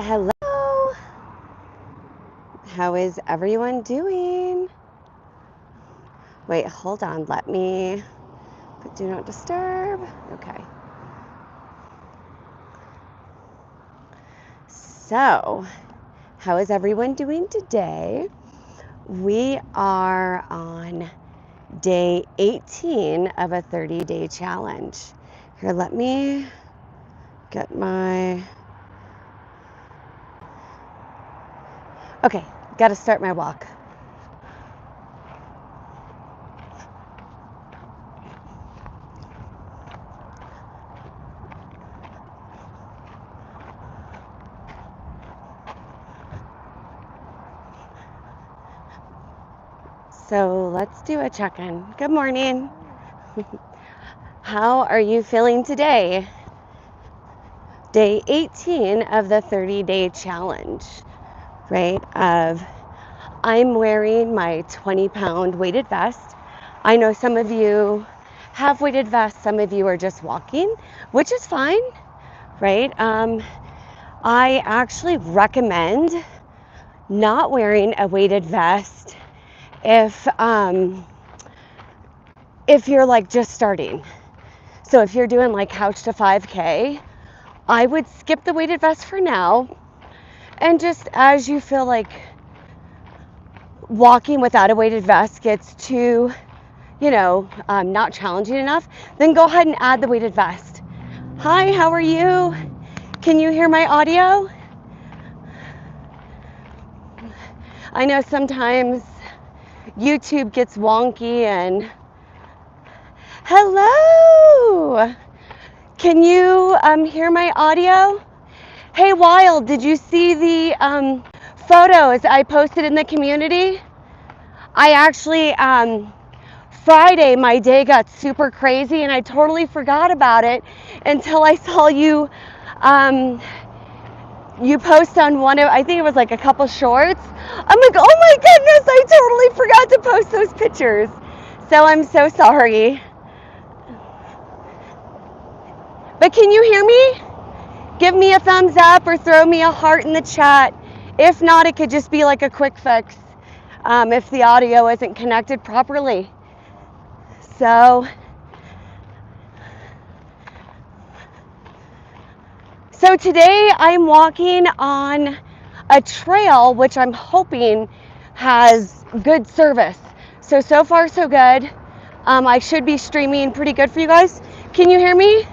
Hello. How is everyone doing? Wait, hold on. Let me put do not disturb. Okay. So, how is everyone doing today? We are on day 18 of a 30-day challenge. Here, let me get my... Okay, got to start my walk. So let's do a check-in. Good morning. How are you feeling today? Day 18 of the 30-day challenge, right? I'm wearing my 20-pound weighted vest. I know some of you have weighted vests, some of you are just walking, which is fine, right? I actually recommend not wearing a weighted vest if you're like just starting. So if you're doing like couch to 5K, I would skip the weighted vest for now, and just as you feel like walking without a weighted vest gets too, not challenging enough, then go ahead and add the weighted vest. Hi, how are you? Can you hear my audio? I know sometimes YouTube gets wonky and... Hello! Can you hear my audio? Hey, Wild, did you see the photos I posted in the community? I actually, Friday, my day got super crazy and I totally forgot about it until I saw you, you post on one of, I think it was like a couple shorts. I'm like, oh my goodness, I totally forgot to post those pictures. So I'm so sorry. But can you hear me? Give me a thumbs up or throw me a heart in the chat. If not, it could just be like a quick fix if the audio isn't connected properly. So today I'm walking on a trail which I'm hoping has good service. So far so good. I should be streaming pretty good for you guys. Can you hear me?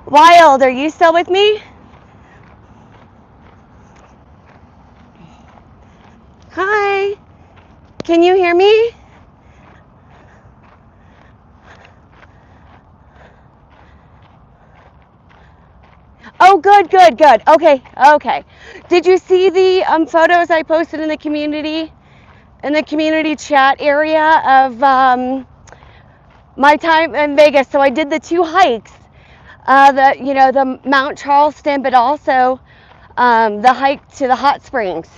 Wild, are you still with me? Hi. Can you hear me? Oh, good. Okay. Did you see the photos I posted in the community chat area of my time in Vegas? So I did the 2 hikes, the Mount Charleston, but also the hike to the hot springs.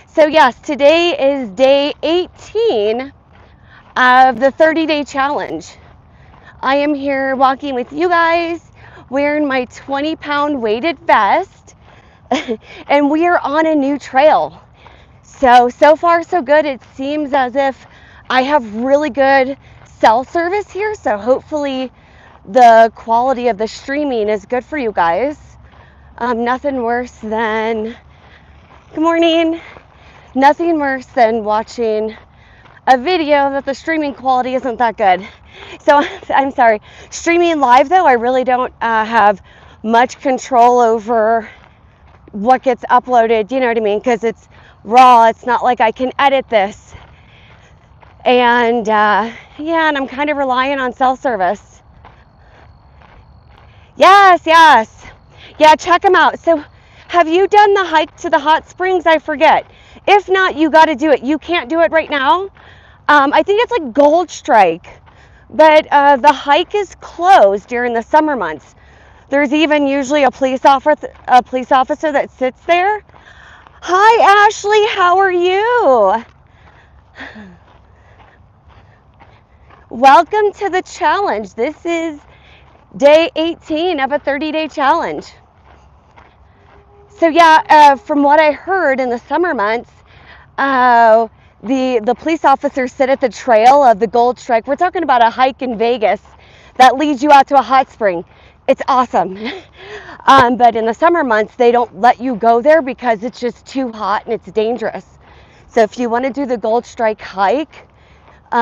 So yes, today is day 18 of the 30-day challenge. I am here walking with you guys, wearing my 20-pound weighted vest, and we are on a new trail. So far so good. It seems as if I have really good cell service here, so hopefully the quality of the streaming is good for you guys. Nothing worse than, good morning, nothing worse than watching a video that the streaming quality isn't that good. So I'm sorry. Streaming live though, I really don't have much control over what gets uploaded, you know what I mean? Because it's raw. It's not like I can edit this. And and I'm kind of relying on cell service. Yes. Yeah, check them out. So have you done the hike to the hot springs? I forget. If not, you got to do it. You can't do it right now. I think it's like Gold Strike, but the hike is closed during the summer months. There's even usually a police officer that sits there. Hi, Ashley. How are you? Welcome to the challenge. This is day 18 of a 30-day challenge. So yeah, from what I heard in the summer months, the police officers sit at the trail of the Gold Strike. We're talking about a hike in Vegas that leads you out to a hot spring. It's awesome. But in the summer months, they don't let you go there because it's just too hot and it's dangerous. So if you want to do the Gold Strike hike,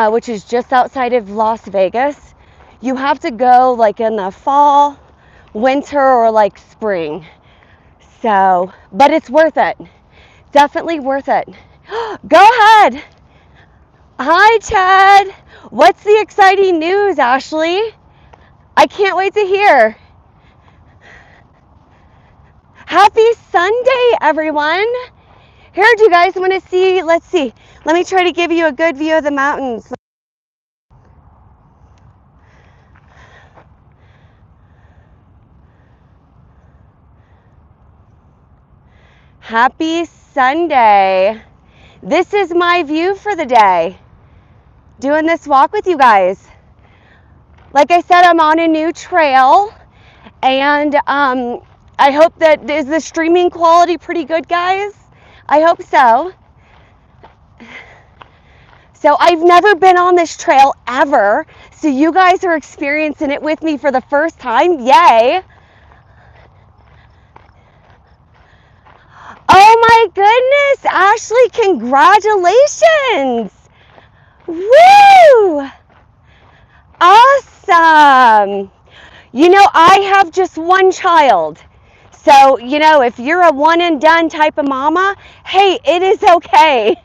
which is just outside of Las Vegas, you have to go like in the fall, winter, or like spring. So, but it's worth it. Definitely worth it. Go ahead. Hi, Chad. What's the exciting news, Ashley? I can't wait to hear. Happy Sunday, everyone. Here, do you guys want to see? Let's see. Let me try to give you a good view of the mountains. Happy Sunday. This is my view for the day. Doing this walk with you guys. Like I said, I'm on a new trail, and I hope that, is the streaming quality pretty good, guys? I hope so. So I've never been on this trail ever, so you guys are experiencing it with me for the first time. Yay! Oh my goodness, Ashley, congratulations! Woo! Awesome! You know, I have just one child. So, you know, if you're a one and done type of mama, hey, it is okay.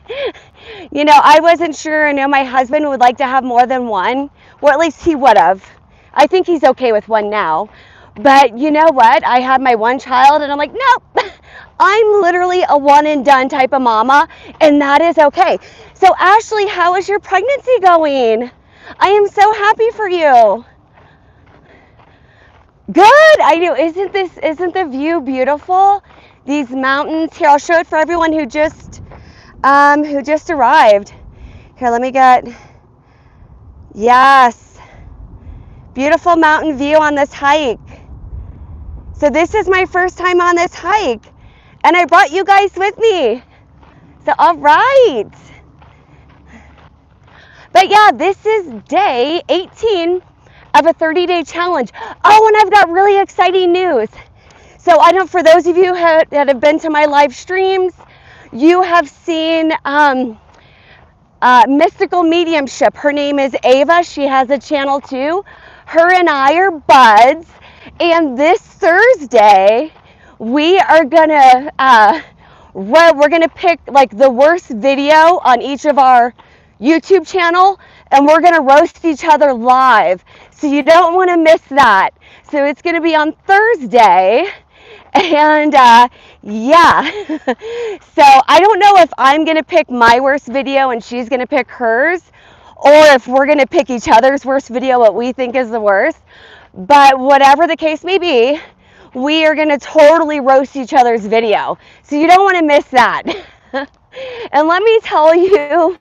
You know, I wasn't sure. I know my husband would like to have more than one, or at least he would have. I think he's okay with one now. But you know what? I had my one child and I'm like, nope, I'm literally a one and done type of mama, and that is okay. So Ashley, how is your pregnancy going? I am so happy for you. Good. I know. Isn't the view beautiful? These mountains here. I'll show it for everyone who just arrived. Here, let me get. Yes. Beautiful mountain view on this hike. So this is my first time on this hike, and I brought you guys with me. So all right. But yeah, this is day 18 of a 30-day challenge. Oh, and I've got really exciting news. So I don't, for those of you that have been to my live streams, you have seen Mystical Mediumship. Her name is Ava. She has a channel too. Her and I are buds. And this Thursday, we are gonna we're gonna pick like the worst video on each of our YouTube channel, and we're gonna roast each other live. So you don't want to miss that. So it's gonna be on Thursday. And yeah, so I don't know if I'm gonna pick my worst video and she's gonna pick hers, or if we're gonna pick each other's worst video, what we think is the worst. But whatever the case may be, we are gonna totally roast each other's video. So you don't want to miss that. And let me tell you,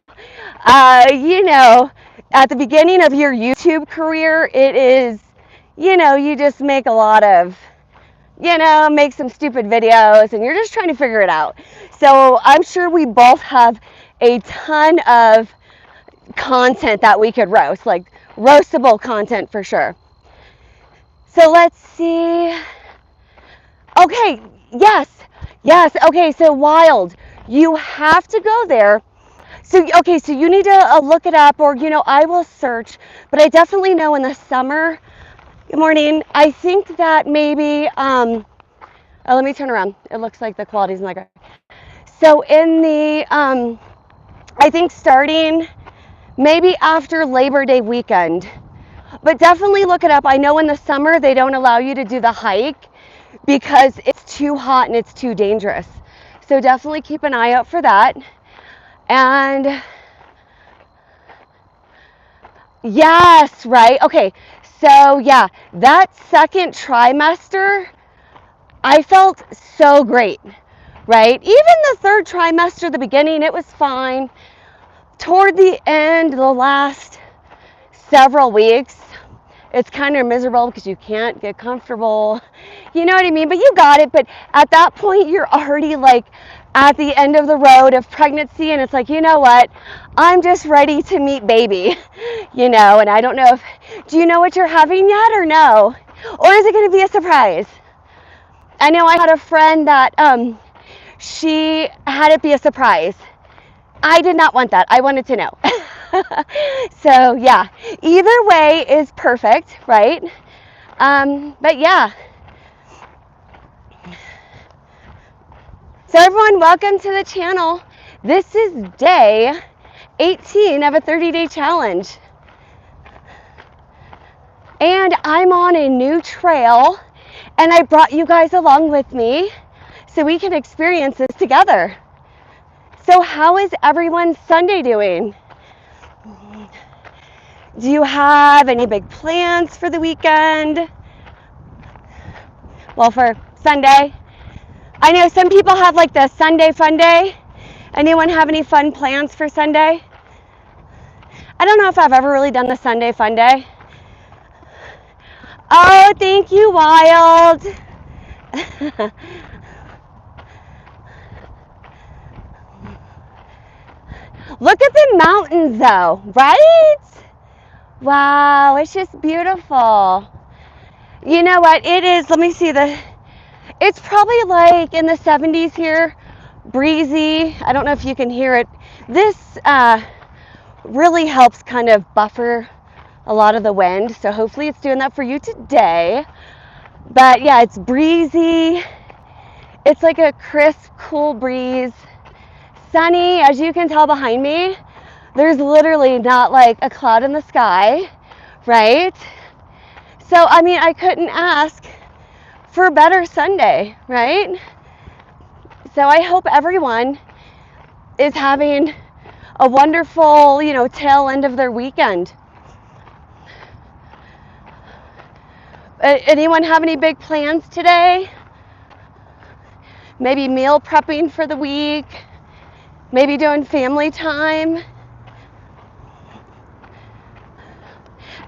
you know, at the beginning of your YouTube career, it is, you know, you just make a lot of, you know, make some stupid videos and you're just trying to figure it out. So I'm sure we both have a ton of content that we could roast, like roastable content for sure. So let's see. Okay, yes, okay, so Wild, you have to go there. So, okay, so you need to look it up, or, you know, I will search, but I definitely know in the summer. Good morning. I think that maybe, oh, let me turn around. It looks like the quality's not good. So in the, I think starting maybe after Labor Day weekend, but definitely look it up. I know in the summer they don't allow you to do the hike because it's too hot and it's too dangerous. So definitely keep an eye out for that. And yes, right. Okay. So yeah, that second trimester, I felt so great, right? Even the third trimester, the beginning, it was fine. Toward the end, the last several weeks, it's kind of miserable because you can't get comfortable. You know what I mean? But you got it. But at that point, you're already like at the end of the road of pregnancy, and it's like, you know what? I'm just ready to meet baby, you know, and I don't know if, do you know what you're having yet or no? Or is it going to be a surprise? I know I had a friend that she had it be a surprise. I did not want that. I wanted to know. So yeah, either way is perfect, right? But yeah. So everyone, welcome to the channel. This is day 18 of a 30-day challenge. And I'm on a new trail, and I brought you guys along with me so we can experience this together. So how is everyone's Sunday doing? Do you have any big plans for the weekend? Well, for Sunday. I know some people have like the Sunday fun day. Anyone have any fun plans for Sunday? I don't know if I've ever really done the Sunday fun day. Oh, thank you, Wild. Look at the mountains though, right? Wow, it's just beautiful. You know what it is? Let me see it's probably like in the 70s here, breezy. I don't know if you can hear it. This really helps kind of buffer a lot of the wind, so hopefully it's doing that for you today. But yeah, it's breezy. It's like a crisp, cool breeze. Sunny, as you can tell behind me, there's literally not like a cloud in the sky, right? So, I mean, I couldn't ask for a better Sunday, right? So I hope everyone is having a wonderful, you know, tail end of their weekend. Anyone have any big plans today? Maybe meal prepping for the week? Maybe doing family time?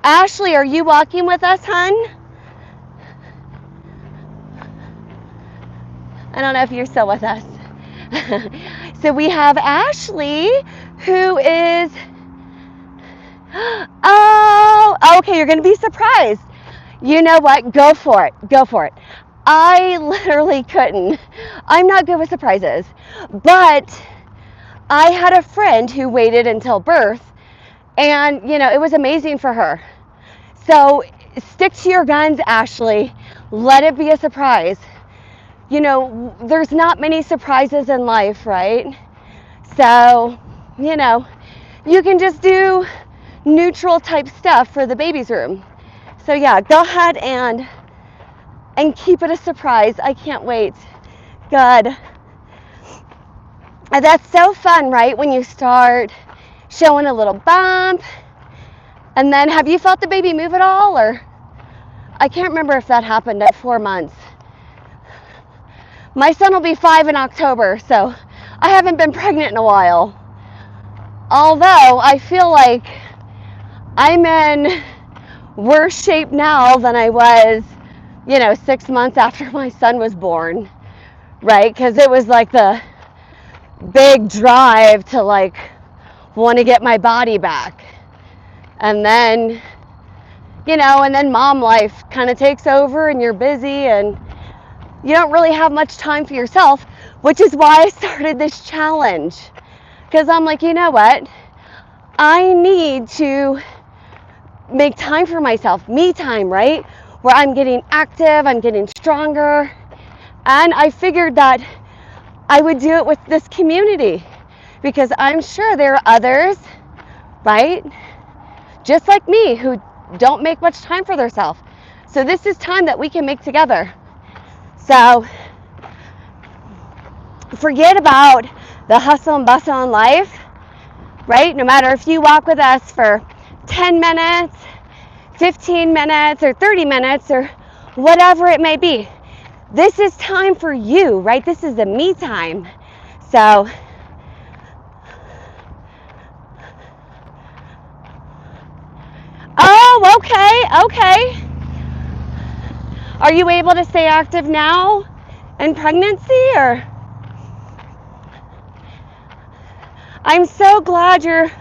Ashley, are you walking with us, hun? I don't know if you're still with us. So we have Ashley, who is, oh, okay, you're going to be surprised. You know what? Go for it. Go for it. I literally couldn't. I'm not good with surprises. But I had a friend who waited until birth, and, you know, it was amazing for her. So stick to your guns, Ashley. Let it be a surprise. You know, there's not many surprises in life, right? So, you know, you can just do neutral type stuff for the baby's room. So yeah, go ahead and keep it a surprise. I can't wait. Good. And that's so fun, right? When you start showing a little bump, and then have you felt the baby move at all? Or I can't remember if that happened at 4 months. My son will be 5 in October, so I haven't been pregnant in a while. Although I feel like I'm in worse shape now than I was, you know, 6 months after my son was born, right? Because it was like the big drive to like want to get my body back. And then, you know, and then mom life kind of takes over and you're busy and you don't really have much time for yourself, which is why I started this challenge. Because I'm like, you know what? I need to make time for myself, me time, right? Where I'm getting active, I'm getting stronger. And I figured that I would do it with this community because I'm sure there are others, right? Just like me who don't make much time for themselves. So this is time that we can make together. So forget about the hustle and bustle in life, right? No matter if you walk with us for 10 minutes, 15 minutes, or 30 minutes, or whatever it may be. This is time for you, right? This is the me time. So Okay, okay. Are you able to stay active now in pregnancy, or? I'm so glad you're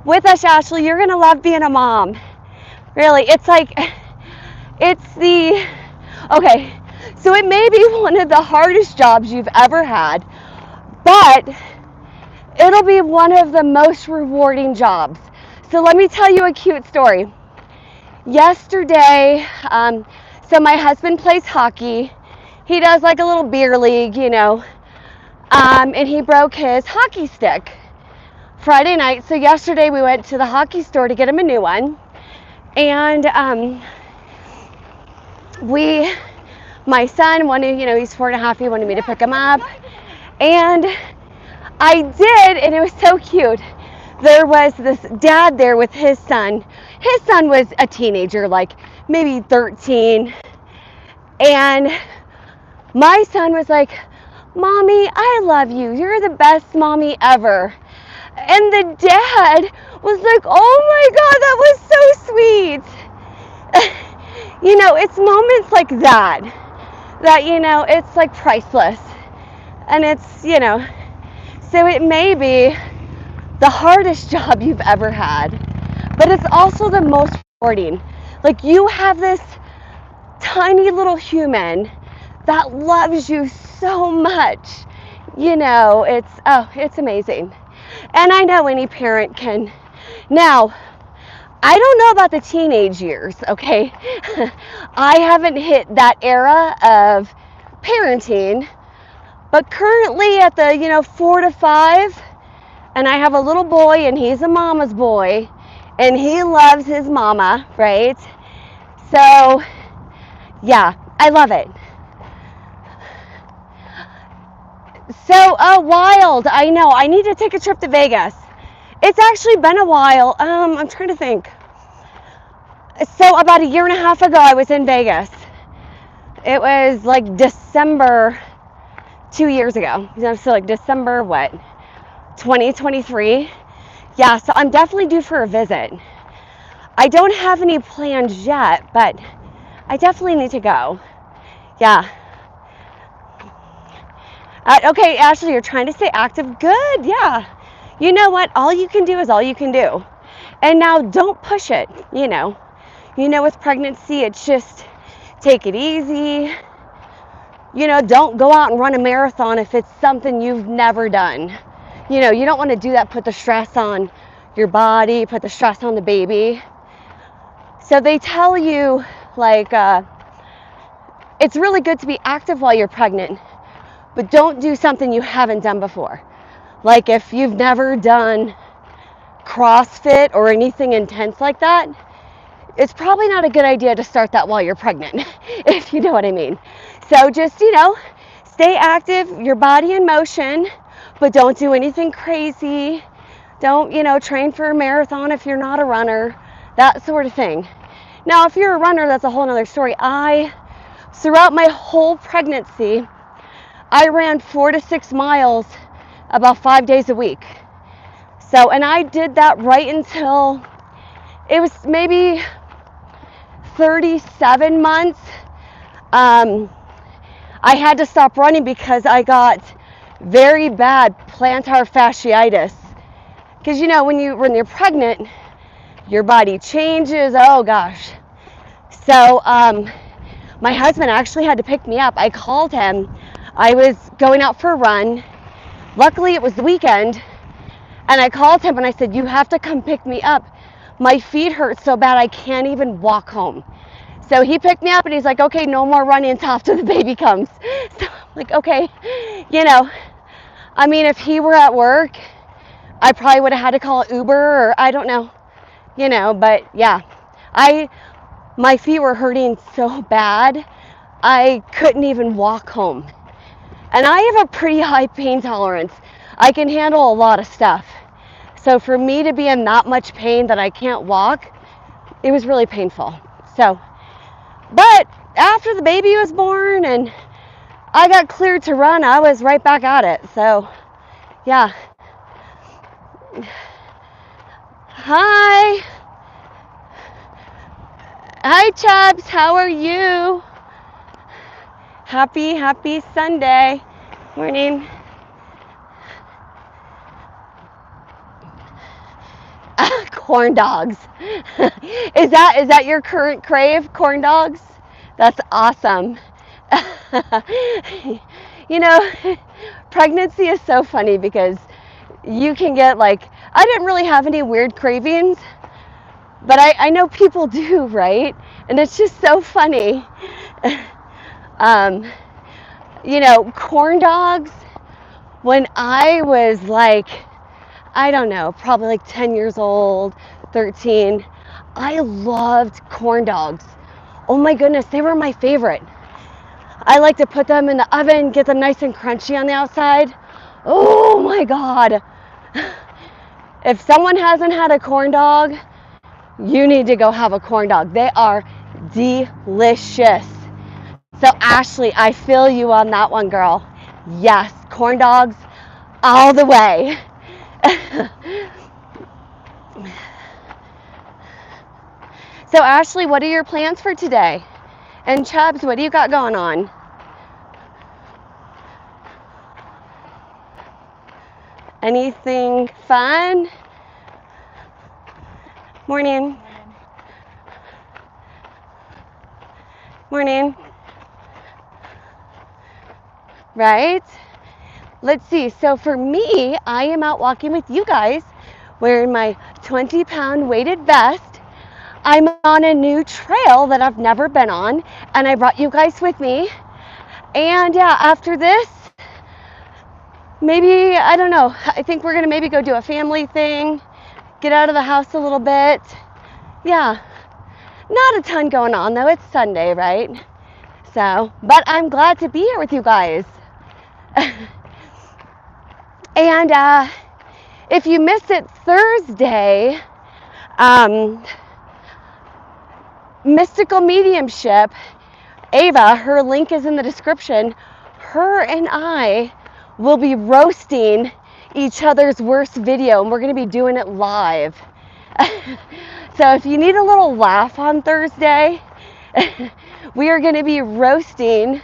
with us, Ashley. You're gonna love being a mom. Really, it's like, okay, so it may be one of the hardest jobs you've ever had, but it'll be one of the most rewarding jobs. So let me tell you a cute story. Yesterday, so my husband plays hockey. He does like a little beer league, and he broke his hockey stick Friday night. So yesterday we went to the hockey store to get him a new one. And my son wanted, he's 4.5, he wanted me to pick him up. And I did, and it was so cute. There was this dad there with his son. His son was a teenager, like maybe 13. And my son was like, "Mommy, I love you. You're the best mommy ever." And the dad was like, "Oh my God, that was so sweet." It's moments like that, it's like priceless. And it's, so it may be the hardest job you've ever had, but it's also the most rewarding. Like, you have this tiny little human that loves you so much. It's amazing. And I know any parent can. Now, I don't know about the teenage years, okay? I haven't hit that era of parenting, but currently at the, 4 to 5, and I have a little boy, and he's a mama's boy, and he loves his mama, right? So, yeah, I love it. So, wild, I know. I need to take a trip to Vegas. It's actually been a while. I'm trying to think. So about 1.5 years ago, I was in Vegas. It was like December 2 years ago. So like December, 2023. Yeah, so I'm definitely due for a visit. I don't have any plans yet, but I definitely need to go. Yeah. Okay, Ashley, you're trying to stay active. Good, yeah. You know what? All you can do is all you can do. And now don't push it, with pregnancy, it's just take it easy. Don't go out and run a marathon if it's something you've never done. You don't want to do that, put the stress on your body, put the stress on the baby. So they tell you, like, it's really good to be active while you're pregnant, but don't do something you haven't done before. Like if you've never done CrossFit or anything intense like that, it's probably not a good idea to start that while you're pregnant, if you know what I mean. So just, stay active, your body in motion, but don't do anything crazy. Don't, train for a marathon if you're not a runner, that sort of thing. Now, if you're a runner, that's a whole other story. Throughout my whole pregnancy, I ran 4 to 6 miles about 5 days a week. So, and I did that right until it was maybe 37 months. I had to stop running because I got very bad plantar fasciitis. Because when you're pregnant, your body changes. Oh gosh. So my husband actually had to pick me up. I called him. I was going out for a run. Luckily it was the weekend, and I called him and I said, "You have to come pick me up. My feet hurt so bad I can't even walk home." So he picked me up and he's like, "Okay, no more running until after the baby comes." So I'm like, okay, I mean, if he were at work, I probably would have had to call an Uber, or I don't know, but yeah, my feet were hurting so bad, I couldn't even walk home. And I have a pretty high pain tolerance. I can handle a lot of stuff. So for me to be in that much pain that I can't walk, it was really painful. So, but after the baby was born and I got cleared to run, I was right back at it. So, yeah. Hi. Hi, Chubbs. How are you? Happy Sunday. Morning. Corn dogs. Is that your current crave? Corn dogs? That's awesome. You know, pregnancy is so funny because you can get like, I didn't really have any weird cravings, but I know people do, right? And it's just so funny. Corn dogs, when I was like, I don't know, probably like 10 years old, 13, I loved corn dogs. Oh my goodness, they were my favorite. I like to put them in the oven, get them nice and crunchy on the outside. Oh my God. If someone hasn't had a corn dog, you need to go have a corn dog. They are delicious. So Ashley, I feel you on that one, girl. Yes, corn dogs all the way. So Ashley, what are your plans for today? And Chubbs, what do you got going on? Anything fun? Morning. Morning. Right? Let's see. So for me, I am out walking with you guys wearing my 20-pound weighted vest. I'm on a new trail that I've never been on, and I brought you guys with me. And yeah, after this, maybe, I don't know, I think we're gonna maybe go do a family thing, get out of the house a little bit. Yeah, not a ton going on though. It's Sunday, right? So, but I'm glad to be here with you guys. And if you missed it Thursday, Mystical Mediumship, Ava, her link is in the description. Her and I will be roasting each other's worst video, and we're going to be doing it live. So if you need a little laugh on Thursday, we are going to be roasting.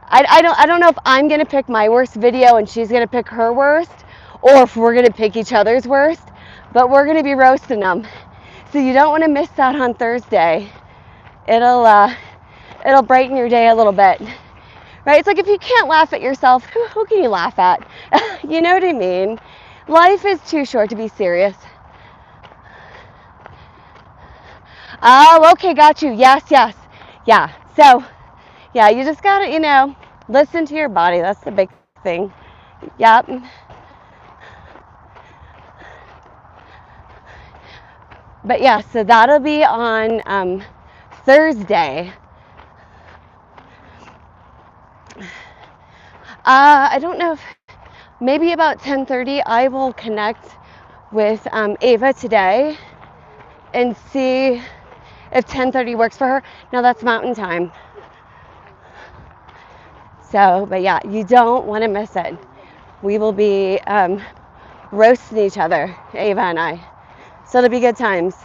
I don't know if I'm going to pick my worst video and she's going to pick her worst, or if we're going to pick each other's worst, but we're going to be roasting them. So you don't want to miss out on Thursday. It'll brighten your day a little bit. Right? It's like if you can't laugh at yourself, who can you laugh at? You know what I mean? Life is too short to be serious. Oh, okay, got you. Yes. Yeah. So, yeah, you just gotta, listen to your body. That's the big thing. Yep. But yeah, so that'll be on Thursday. I don't know if maybe about 10:30 I will connect with Ava today and see if 10:30 works for her. Now that's Mountain Time. So, but yeah, you don't want to miss it. We will be roasting each other, Ava and I. So it'll be good times.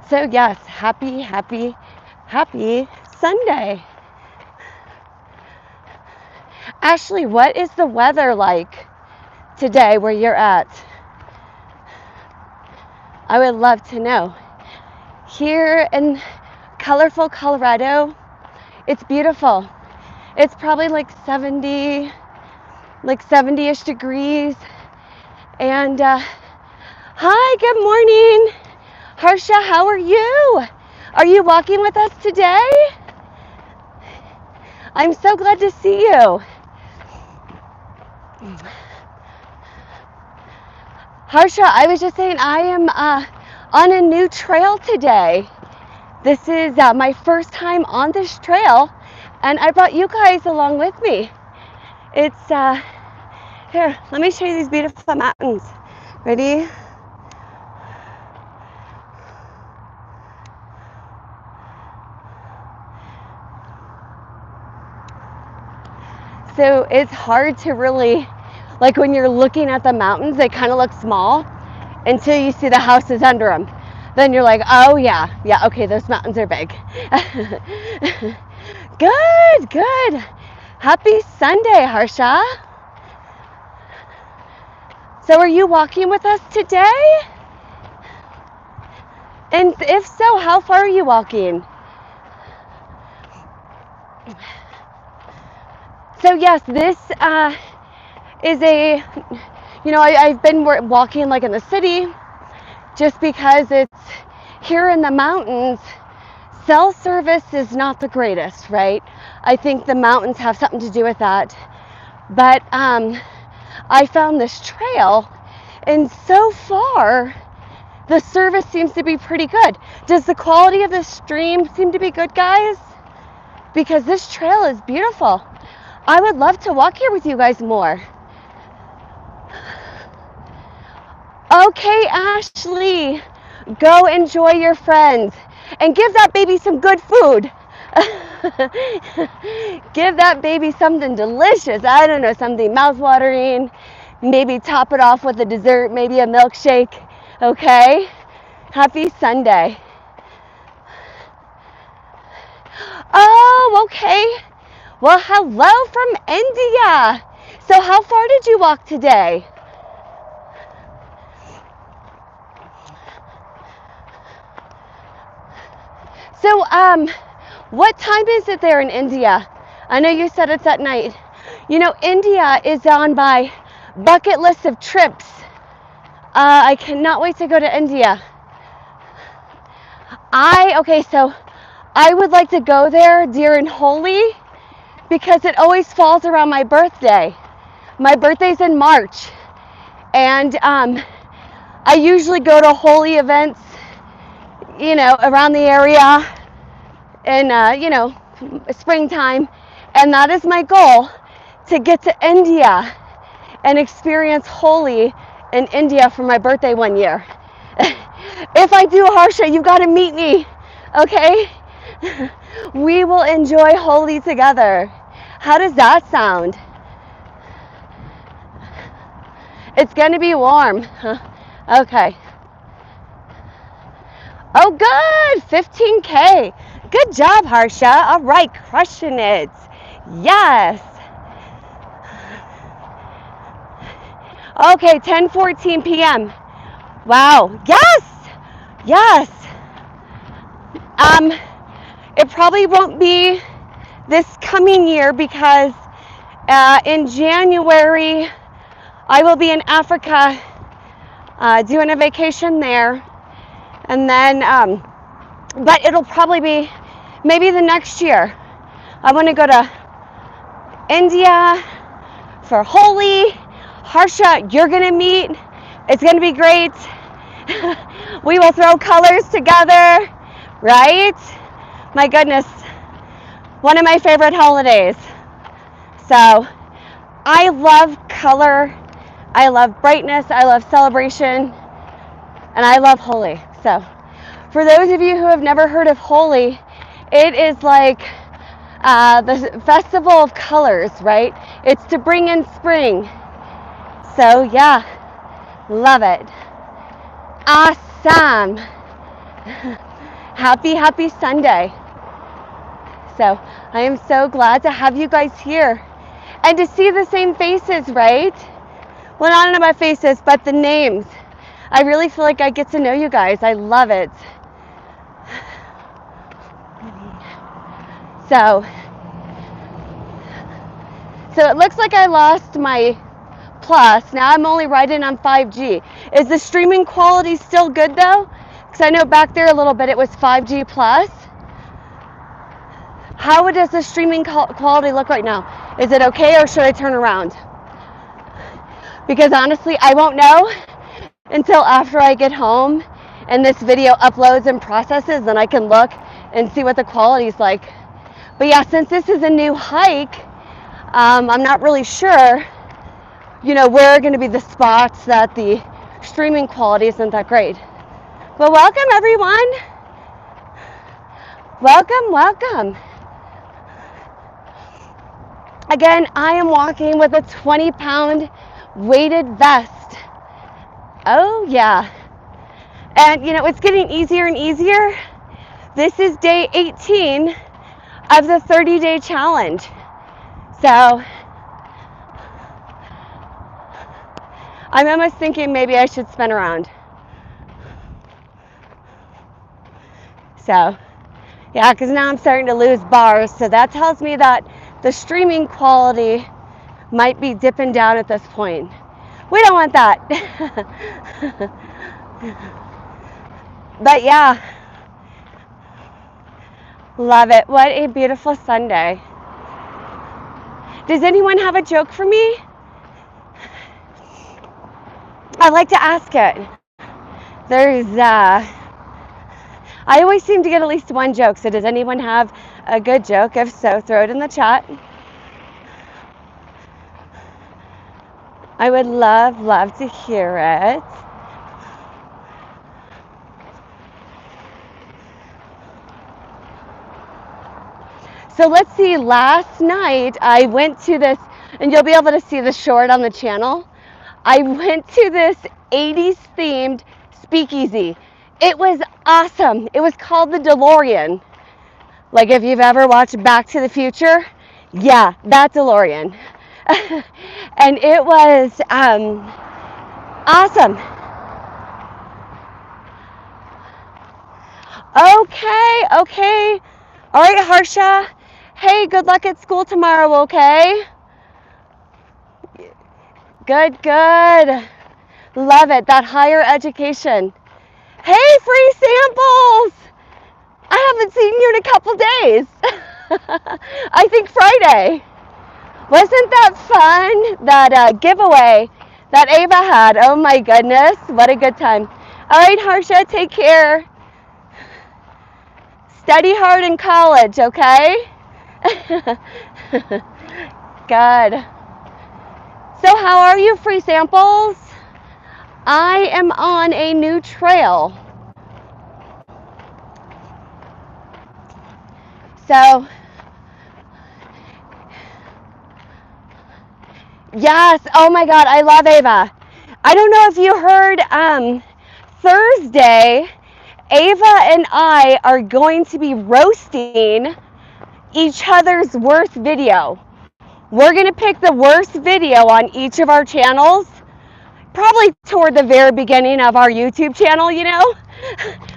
So yes, happy Sunday. Ashley, what is the weather like today where you're at? I would love to know. Here in colorful Colorado, it's beautiful. It's probably like 70-ish degrees. And hi, good morning. Harsha, how are you? Are you walking with us today? I'm so glad to see you. Harsha, I was just saying I am on a new trail today. This is my first time on this trail, and I brought you guys along with me. It's, here, let me show you these beautiful mountains. Ready? so it's hard to really, like when you're looking at the mountains, they kind of look small until you see the houses under them. Then you're like, oh yeah, okay, those mountains are big. Good, good. Happy Sunday, Harsha. So are you walking with us today? And if so, how far are you walking? So yes, this is a, I've been walking like in the city just because it's here in the mountains. Cell service is not the greatest, right? I think the mountains have something to do with that. But I found this trail, and so far, the service seems to be pretty good. Does the quality of the stream seem to be good, guys? Because this trail is beautiful. I would love to walk here with you guys more. Okay, Ashley, go enjoy your friends and give that baby some good food. Give that baby something delicious. I don't know, something mouth-watering. Maybe top it off with a dessert, maybe a milkshake. Okay? Happy Sunday. Oh, okay. Well, hello from India. So how far did you walk today? So, what time is it there in India? I know you said it's at night. You know, India is on my bucket list of trips. I cannot wait to go to India. So I would like to go there during Holi because it always falls around my birthday. My birthday's in March, and I usually go to Holi events, around the area in, springtime, and that is my goal, to get to India and experience Holi in India for my birthday one year. If I do, Harsha, you've got to meet me, okay? We will enjoy Holi together. How does that sound? It's going to be warm. Huh? Okay. Oh, good. 15K. Good job, Harsha. All right, crushing it. Yes. Okay, 10:14 p.m. Wow. Yes. Yes. It probably won't be this coming year because in January I will be in Africa doing a vacation there, and then but it'll probably be maybe the next year. I want to go to India for Holi. Harsha, you're gonna meet. It's gonna be great. We will throw colors together, right? My goodness, one of my favorite holidays. So I love color, I love brightness, I love celebration, and I love Holi. So for those of you who have never heard of Holi, it is like the festival of colors, right? It's to bring in spring. So yeah, love it. Awesome. Happy Sunday. So I am so glad to have you guys here and to see the same faces, right? Well, not about faces, but the names. I really feel like I get to know you guys. I love it. So it looks like I lost my plus. Now I'm only riding on 5G. Is the streaming quality still good though? Because I know back there a little bit it was 5G plus. How does the streaming quality look right now? Is it okay, or should I turn around? Because honestly, I won't know until after I get home and this video uploads and processes, then I can look and see what the quality is like. But yeah, since this is a new hike, I'm not really sure, where are going to be the spots that the streaming quality isn't that great. But welcome, everyone. Welcome. Again, I am walking with a 20-pound weighted vest. Oh yeah. And you know, it's getting easier and easier. This is day 18 of the 30-day challenge. So I'm almost thinking maybe I should spin around. So yeah, because now I'm starting to lose bars. So that tells me that the streaming quality might be dipping down at this point. We don't want that. But yeah, love it. What a beautiful Sunday. Does anyone have a joke for me? I like to ask it. I always seem to get at least one joke. So does anyone have a good joke? If so, throw it in the chat. I would love to hear it. So let's see, last night I went to this, and you'll be able to see the short on the channel. I went to this 80s themed speakeasy. It was awesome. It was called the DeLorean. Like if you've ever watched Back to the Future, yeah, that DeLorean. And it was awesome. Okay. All right, Harsha. Hey, good luck at school tomorrow, okay? Good. Love it, that higher education. Hey, free samples! I haven't seen you in a couple days. I think Friday. Wasn't that fun? That giveaway that Ava had. Oh my goodness, what a good time. All right, Harsha, take care. Study hard in college, okay? Good. So how are you, free samples? I am on a new trail. So, yes, oh my God, I love Ava. I don't know if you heard, Thursday, Ava and I are going to be roasting each other's worst video. We're going to pick the worst video on each of our channels, probably toward the very beginning of our YouTube channel, you know,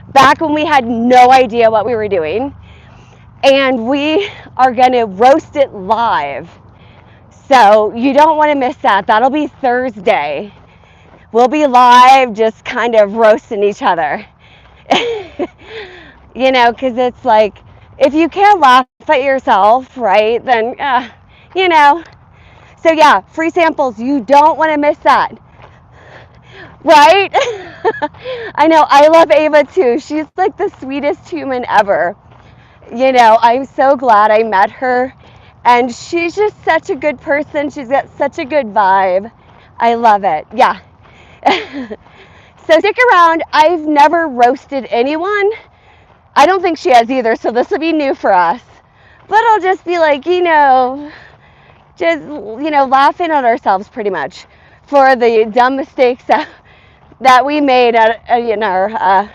back when we had no idea what we were doing. And we are going to roast it live. So you don't want to miss that. That'll be Thursday. We'll be live just kind of roasting each other. You know, because it's like, if you can't laugh at yourself, right, then, you know. So yeah, free samples, you don't want to miss that. Right? I know, I love Ava too. She's like the sweetest human ever. You know, I'm so glad I met her. And she's just such a good person. She's got such a good vibe. I love it. Yeah. So stick around. I've never roasted anyone. I don't think she has either, so this will be new for us. But I'll just be like, you know, just, you know, laughing at ourselves pretty much for the dumb mistakes that we made in our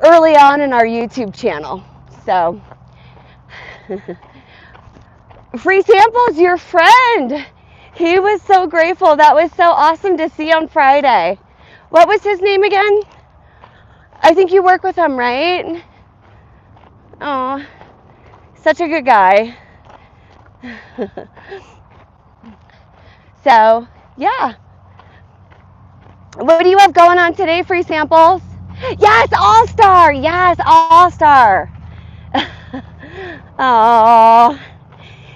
early on in our YouTube channel. So, free samples, your friend. He was so grateful. That was so awesome to see on Friday. What was his name again? I think you work with him, right? Oh, such a good guy. So, yeah. What do you have going on today, free samples? Yes, All-Star. Yes, All-Star. Oh,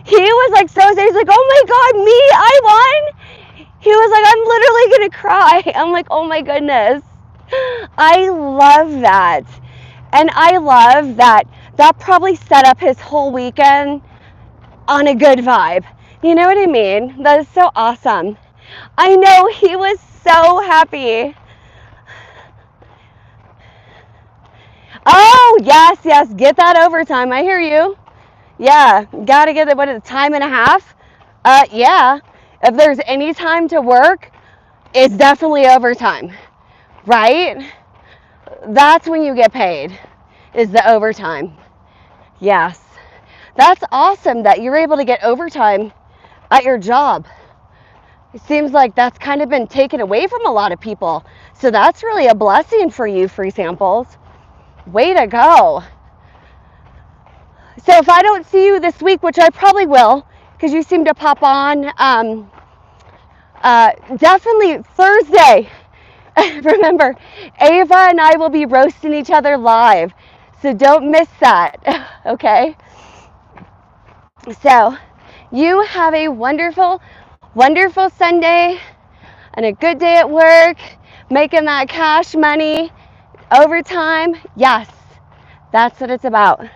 he was like so excited. He's like, oh my God, me, I won. He was like, I'm literally going to cry. I'm like, oh my goodness. I love that. And I love that probably set up his whole weekend on a good vibe. You know what I mean? That is so awesome. I know, he was so happy. Oh, yes, get that overtime. I hear you. Yeah, gotta get it, what is it, time and a half? Yeah, if there's any time to work, it's definitely overtime, right? That's when you get paid, is the overtime. Yes. That's awesome that you're able to get overtime at your job. It seems like that's kind of been taken away from a lot of people. So that's really a blessing for you, Free Samples. Way to go. So if I don't see you this week, which I probably will, because you seem to pop on, definitely Thursday. Remember, Ava and I will be roasting each other live. So don't miss that, okay? So you have a wonderful, wonderful Sunday and a good day at work, making that cash money, overtime. Yes, that's what it's about.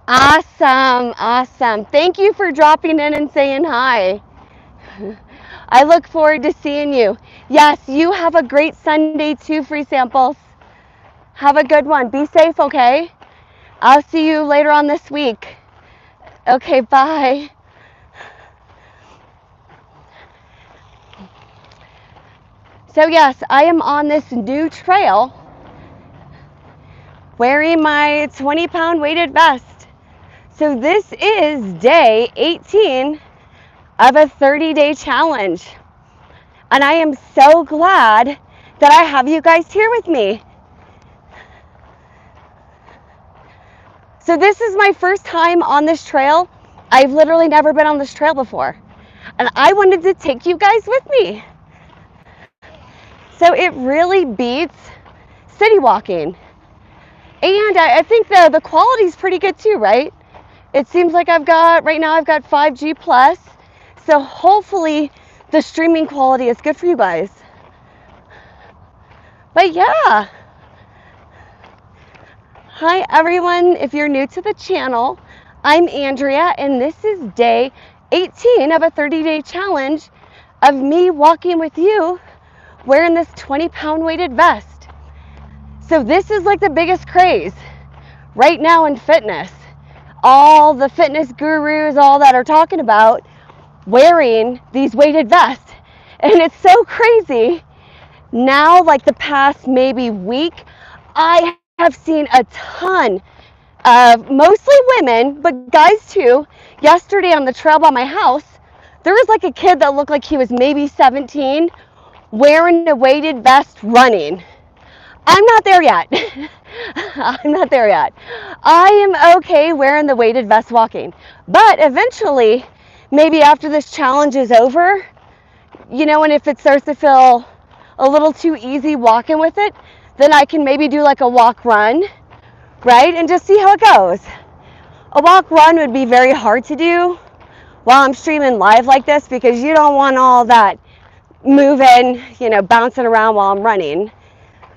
Awesome, awesome. Thank you for dropping in and saying hi. I look forward to seeing you. Yes, you have a great Sunday too, Free Samples. Have a good one. Be safe, okay? I'll see you later on this week. Okay, bye. So yes, I am on this new trail wearing my 20-pound weighted vest. So this is day 18 of a 30-day challenge. And I am so glad that I have you guys here with me. So this is my first time on this trail. I've literally never been on this trail before. And I wanted to take you guys with me. So it really beats city walking. And I think the quality is pretty good too, right? It seems like right now I've got 5G plus. So hopefully the streaming quality is good for you guys. But yeah. Hi everyone, if you're new to the channel, I'm Andrea and this is day 18 of a 30-day challenge of me walking with you wearing this 20-pound weighted vest. So this is like the biggest craze right now in fitness. All the fitness gurus, all that are talking about wearing these weighted vests. And it's so crazy. Now, like the past maybe week, I have seen a ton of mostly women, but guys too. Yesterday on the trail by my house, there was like a kid that looked like he was maybe 17 wearing a weighted vest running. I'm not there yet. I'm not there yet. I am okay wearing the weighted vest walking. But eventually, maybe after this challenge is over, and if it starts to feel a little too easy walking with it, then I can maybe do like a walk run, right? And just see how it goes. A walk run would be very hard to do while I'm streaming live like this because you don't want all that moving, bouncing around while I'm running.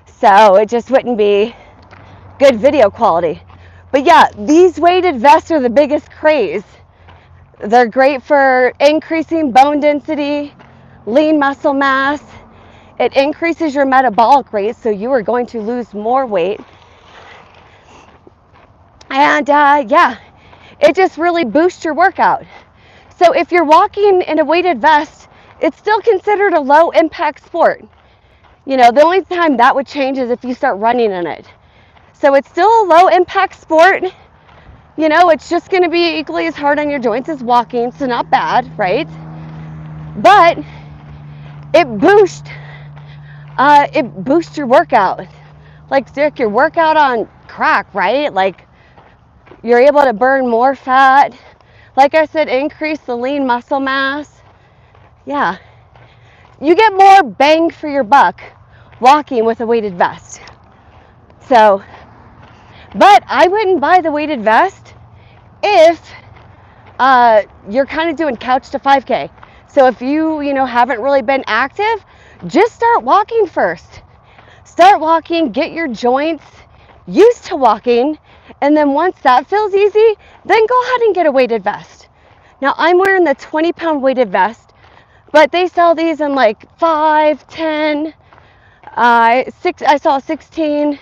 So it just wouldn't be good video quality. But yeah, these weighted vests are the biggest craze. They're great for increasing bone density, lean muscle mass. It increases your metabolic rate, so you are going to lose more weight. And yeah, it just really boosts your workout. So if you're walking in a weighted vest, it's still considered a low impact sport. The only time that would change is if you start running in it. So it's still a low impact sport. It's just going to be equally as hard on your joints as walking, so not bad, right? But it boosts your workout. Like stick your workout on crack, right? Like you're able to burn more fat. Like I said, increase the lean muscle mass. Yeah. You get more bang for your buck walking with a weighted vest. So, but I wouldn't buy the weighted vest if you're kind of doing couch to 5K. So if you haven't really been active, just start walking first. Start walking, get your joints used to walking, and then once that feels easy, then go ahead and get a weighted vest. Now I'm wearing the 20-pound weighted vest, but they sell these in like 5, 10, 6. I saw 16.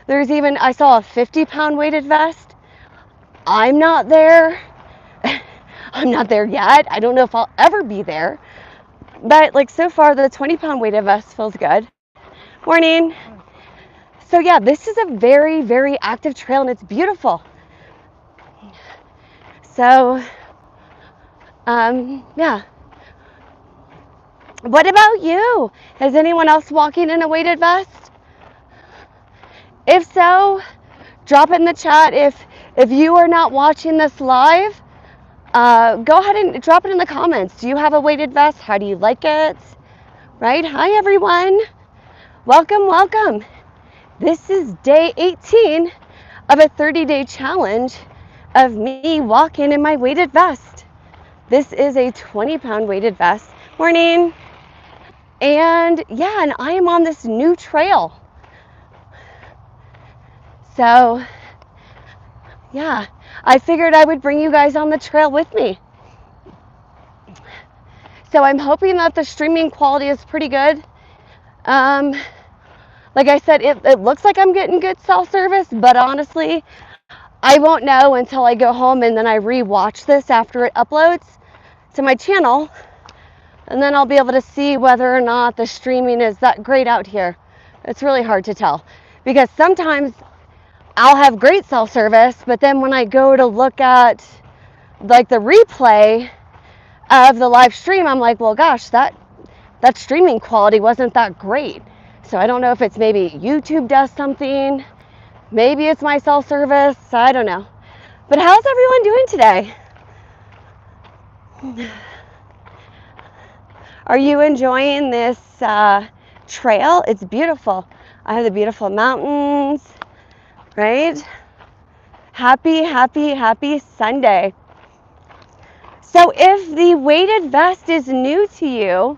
There's even, I saw a 50-pound weighted vest. I'm not there. I'm not there yet. I don't know if I'll ever be there. But like so far, the 20-pound weighted vest feels good. Morning. So yeah, this is a very, very active trail and it's beautiful. So, yeah. What about you? Is anyone else walking in a weighted vest? If so, drop it in the chat. If you are not watching this live, go ahead and drop it in the comments. Do you have a weighted vest? How do you like it? Right? Hi, everyone. Welcome, welcome. This is day 18 of a 30-day challenge of me walking in my weighted vest. This is a 20-pound weighted vest. Morning. And yeah, and I am on this new trail. So yeah, I figured I would bring you guys on the trail with me. So I'm hoping that the streaming quality is pretty good. Like I said, it looks like I'm getting good cell service, but honestly, I won't know until I go home and then I re-watch this after it uploads to my channel. And then I'll be able to see whether or not the streaming is that great out here. It's really hard to tell because sometimes I'll have great cell service, but then when I go to look at like the replay of the live stream, I'm like, well, gosh, that streaming quality wasn't that great. So I don't know if it's maybe YouTube does something. Maybe it's my cell service. I don't know. But how's everyone doing today? Are you enjoying this trail? It's beautiful. I have the beautiful mountains, right? Happy, happy, happy Sunday. So if the weighted vest is new to you,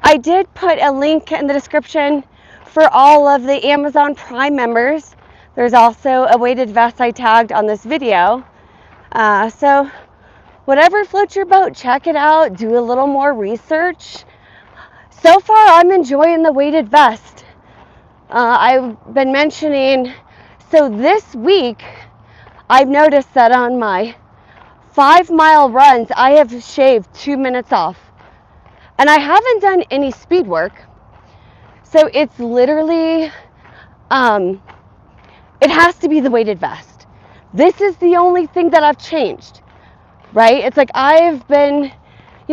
I did put a link in the description for all of the Amazon Prime members. There's also a weighted vest I tagged on this video. So whatever floats your boat, check it out, do a little more research. So far, I'm enjoying the weighted vest. I've been mentioning, so this week, I've noticed that on my 5-mile runs, I have shaved 2 minutes off. And I haven't done any speed work. So it's literally, it has to be the weighted vest. This is the only thing that I've changed, right? It's like I've been,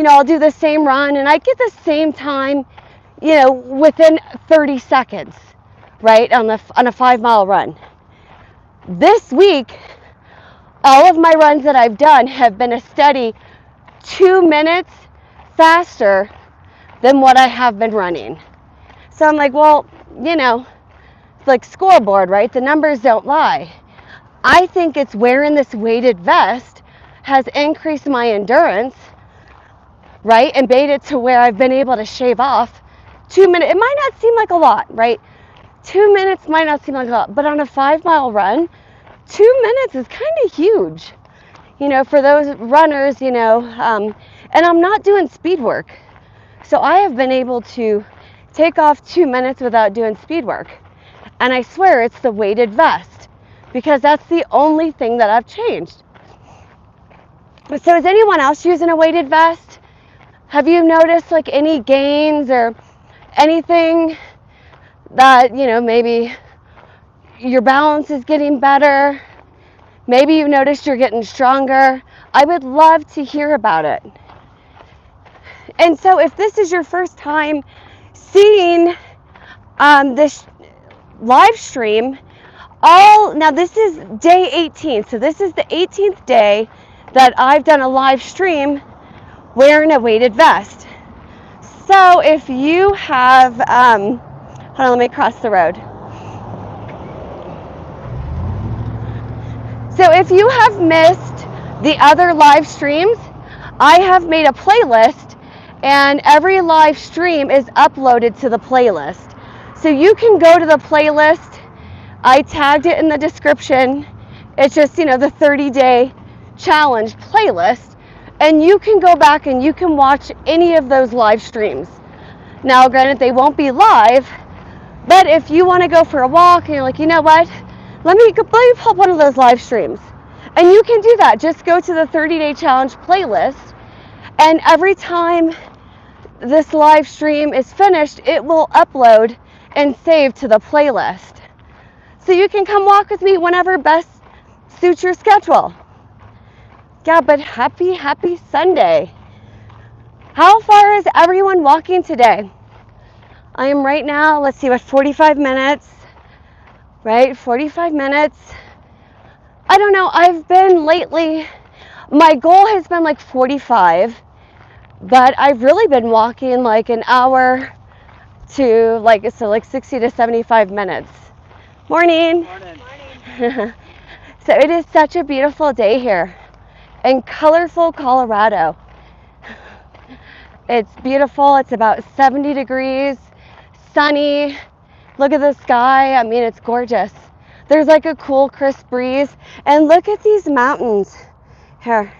I'll do the same run and I get the same time, within 30 seconds, right? On a 5-mile run. This week, all of my runs that I've done have been a steady 2 minutes faster than what I have been running. So I'm like, well, it's like scoreboard, right? The numbers don't lie. I think it's wearing this weighted vest has increased my endurance, right? And made it to where I've been able to shave off 2 minutes. It might not seem like a lot, right? 2 minutes might not seem like a lot, but on a 5-mile run, 2 minutes is kind of huge, for those runners, and I'm not doing speed work. So I have been able to take off 2 minutes without doing speed work. And I swear it's the weighted vest because that's the only thing that I've changed. So is anyone else using a weighted vest? Have you noticed like any gains or anything that, maybe your balance is getting better? Maybe you noticed you're getting stronger. I would love to hear about it. And so if this is your first time seeing this live stream, now this is day 18. So this is the 18th day that I've done a live stream wearing a weighted vest. So if you have, hold on, let me cross the road. So if you have missed the other live streams, I have made a playlist and every live stream is uploaded to the playlist. So you can go to the playlist. I tagged it in the description. It's just, the 30-day challenge playlist. And you can go back and you can watch any of those live streams. Now, granted, they won't be live, But if you want to go for a walk and you're like, you know what, let me pop one of those live streams. And you can do that. Just go to the 30-day challenge playlist, and every time this live stream is finished, it will upload and save to the playlist. So you can come walk with me whenever best suits your schedule. Yeah, but happy Sunday. How far is everyone walking today? I am right now, let's see, what, 45 minutes, right? 45 minutes. I don't know, I've been lately, my goal has been like 45, but I've really been walking like an hour to like 60 to 75 minutes. Morning. Morning. So it is such a beautiful day here in colorful Colorado. It's beautiful. It's about 70 degrees, sunny. Look at the sky. I mean, it's gorgeous. There's like a cool, crisp breeze. And look at these mountains here.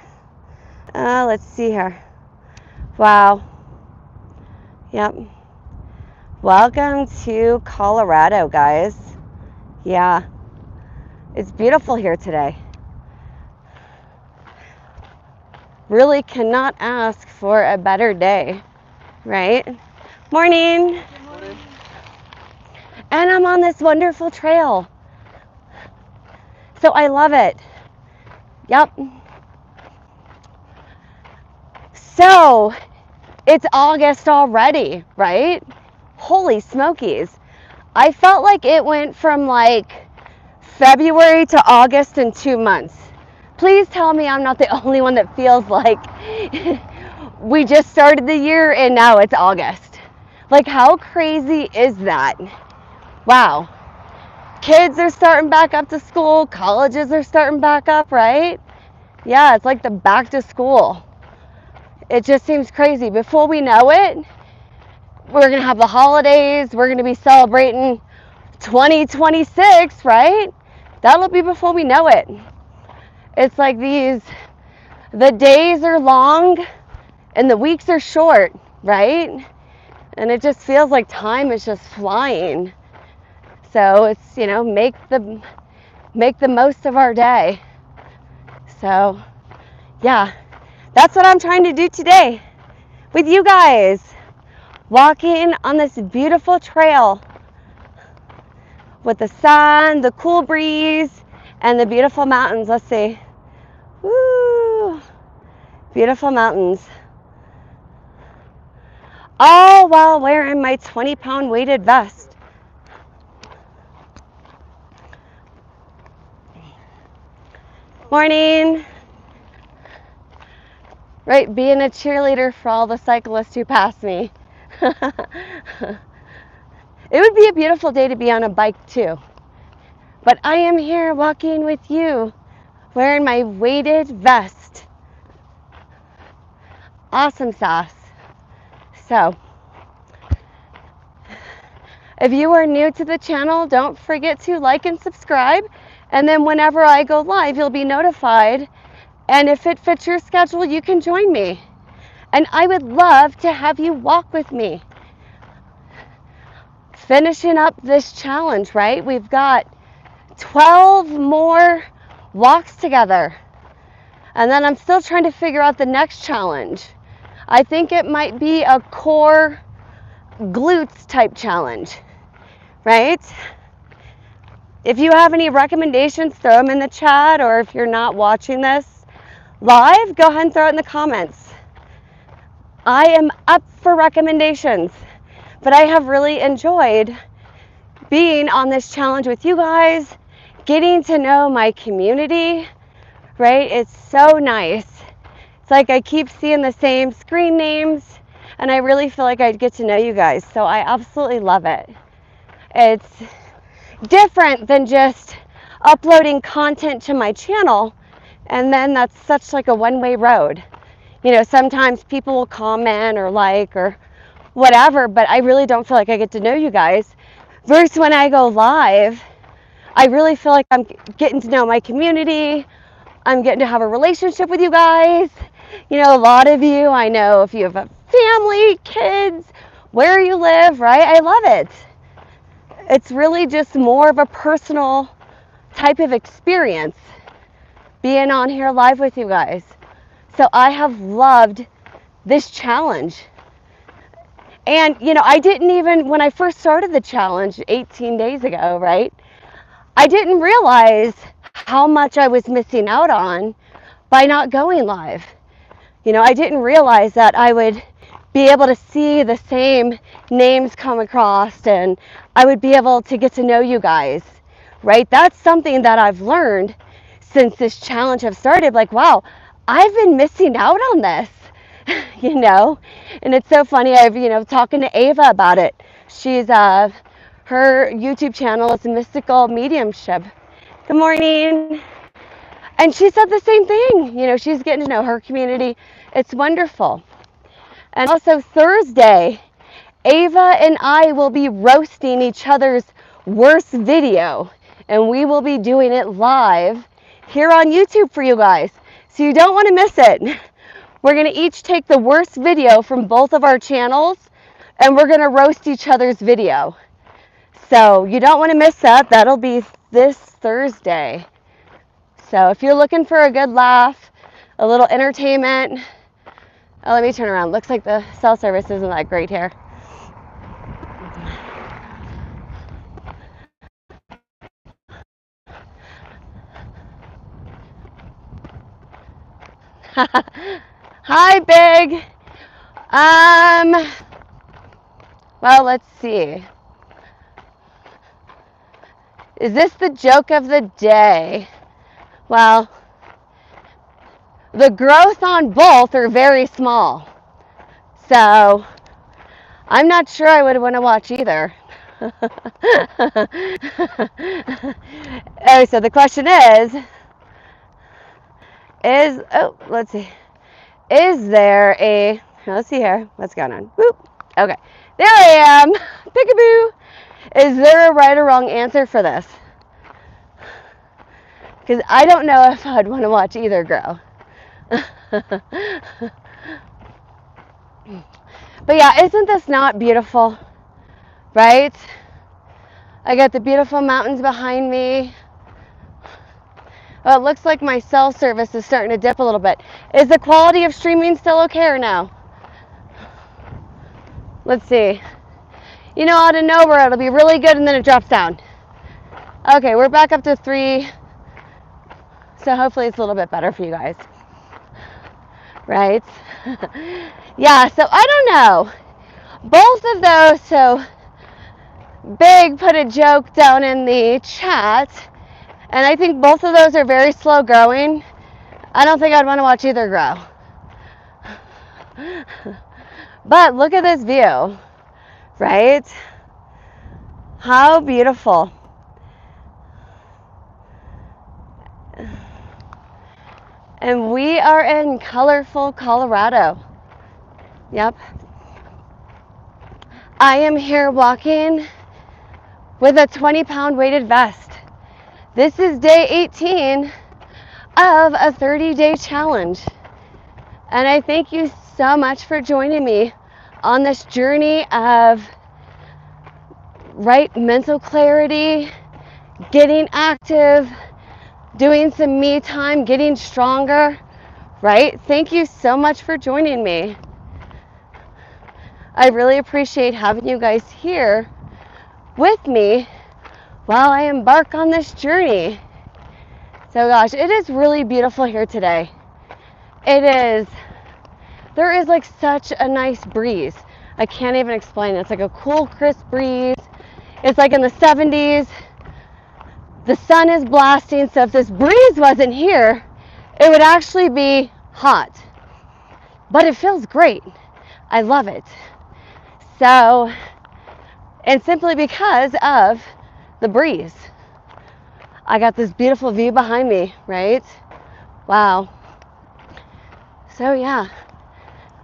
Let's see here. Wow. Yep. Welcome to Colorado, guys. Yeah. It's beautiful here today. Really cannot ask for a better day, right? Morning. Good morning. And I'm on this wonderful trail. So I love it. Yep. So it's August already, right? Holy smokies. I felt like it went from like February to August in 2 months. Please tell me I'm not the only one that feels like we just started the year and now it's August. Like, how crazy is that? Wow. Kids are starting back up to school. Colleges are starting back up, right? Yeah, it's like the back to school. It just seems crazy. Before we know it, we're going to have the holidays. We're going to be celebrating 2026, right? That'll be before we know it. It's like the days are long and the weeks are short, right? And it just feels like time is just flying. So it's, make the most of our day. So yeah, that's what I'm trying to do today with you guys. Walking on this beautiful trail with the sun, the cool breeze, and the beautiful mountains. Let's see. Woo! Beautiful mountains. All while wearing my 20-pound weighted vest. Morning. Right, being a cheerleader for all the cyclists who pass me. It would be a beautiful day to be on a bike too. But I am here walking with you, wearing my weighted vest. Awesome sauce. So, if you are new to the channel, don't forget to like and subscribe. And then whenever I go live, you'll be notified. And if it fits your schedule, you can join me. And I would love to have you walk with me. Finishing up this challenge, right? We've got 12 more walks together. And then I'm still trying to figure out the next challenge. I think it might be a core glutes type challenge, right? If you have any recommendations, throw them in the chat, or if you're not watching this live, go ahead and throw it in the comments. I am up for recommendations, but I have really enjoyed being on this challenge with you guys, getting to know my community, right? It's so nice. It's like I keep seeing the same screen names, and I really feel like I get to know you guys, so I absolutely love it. It's different than just uploading content to my channel, and then that's such like a one-way road. Sometimes people will comment or like or whatever, but I really don't feel like I get to know you guys. Versus when I go live, I really feel like I'm getting to know my community. I'm getting to have a relationship with you guys. A lot of you, I know if you have a family, kids, where you live, right? I love it. It's really just more of a personal type of experience being on here live with you guys. So I have loved this challenge. And, you know, I didn't even, when I first started the challenge 18 days ago, right? I didn't realize how much I was missing out on by not going live. You know, I didn't realize that I would be able to see the same names come across and I would be able to get to know you guys, right? That's something that I've learned since this challenge have started. Like, wow, I've been missing out on this, you know? And it's so funny, talking to Ava about it. She's, her YouTube channel is Mystical Mediumship. Good morning. And she said the same thing. You know, she's getting to know her community. It's wonderful. And also Thursday, Ava and I will be roasting each other's worst video. And we will be doing it live here on YouTube for you guys. So you don't want to miss it. We're going to each take the worst video from both of our channels and we're going to roast each other's video. So you don't want to miss that. That'll be this Thursday. So if you're looking for a good laugh, a little entertainment, oh, let me turn around. Looks like the cell service isn't that great here. Hi, Big. Well, let's see. Is this the joke of the day? Well, the growth on both are very small. So, I'm not sure I would want to watch either. Oh, so the question is, oh, let's see. Is there a, let's see here, what's going on? Whoop. Okay, there I am. Peekaboo. Is there a right or wrong answer for this? Because I don't know if I'd want to watch either grow. But yeah, isn't this not beautiful? Right? I got the beautiful mountains behind me. Well, it looks like my cell service is starting to dip a little bit. Is the quality of streaming still okay or no? Let's see. You know, out of nowhere, it'll be really good and then it drops down. Okay, we're back up to 3. So hopefully it's a little bit better for you guys. Right? Yeah, so I don't know. Both of those, so Big put a joke down in the chat, and I think both of those are very slow growing. I don't think I'd want to watch either grow. But look at this view, right? How beautiful. And we are in colorful Colorado. Yep. I am here walking with a 20-pound weighted vest. This is day 18 of a 30-day challenge. And I thank you so much for joining me on this journey of mental clarity, getting active, doing some me time, getting stronger, right? Thank you so much for joining me. I really appreciate having you guys here with me while I embark on this journey. So gosh, it is really beautiful here today. It is. There is like such a nice breeze. I can't even explain it. It's like a cool, crisp breeze. It's like in the 70s. The sun is blasting, so if this breeze wasn't here, it would actually be hot. But it feels great. I love it. So, and simply because of the breeze. I got this beautiful view behind me, right? Wow. So yeah,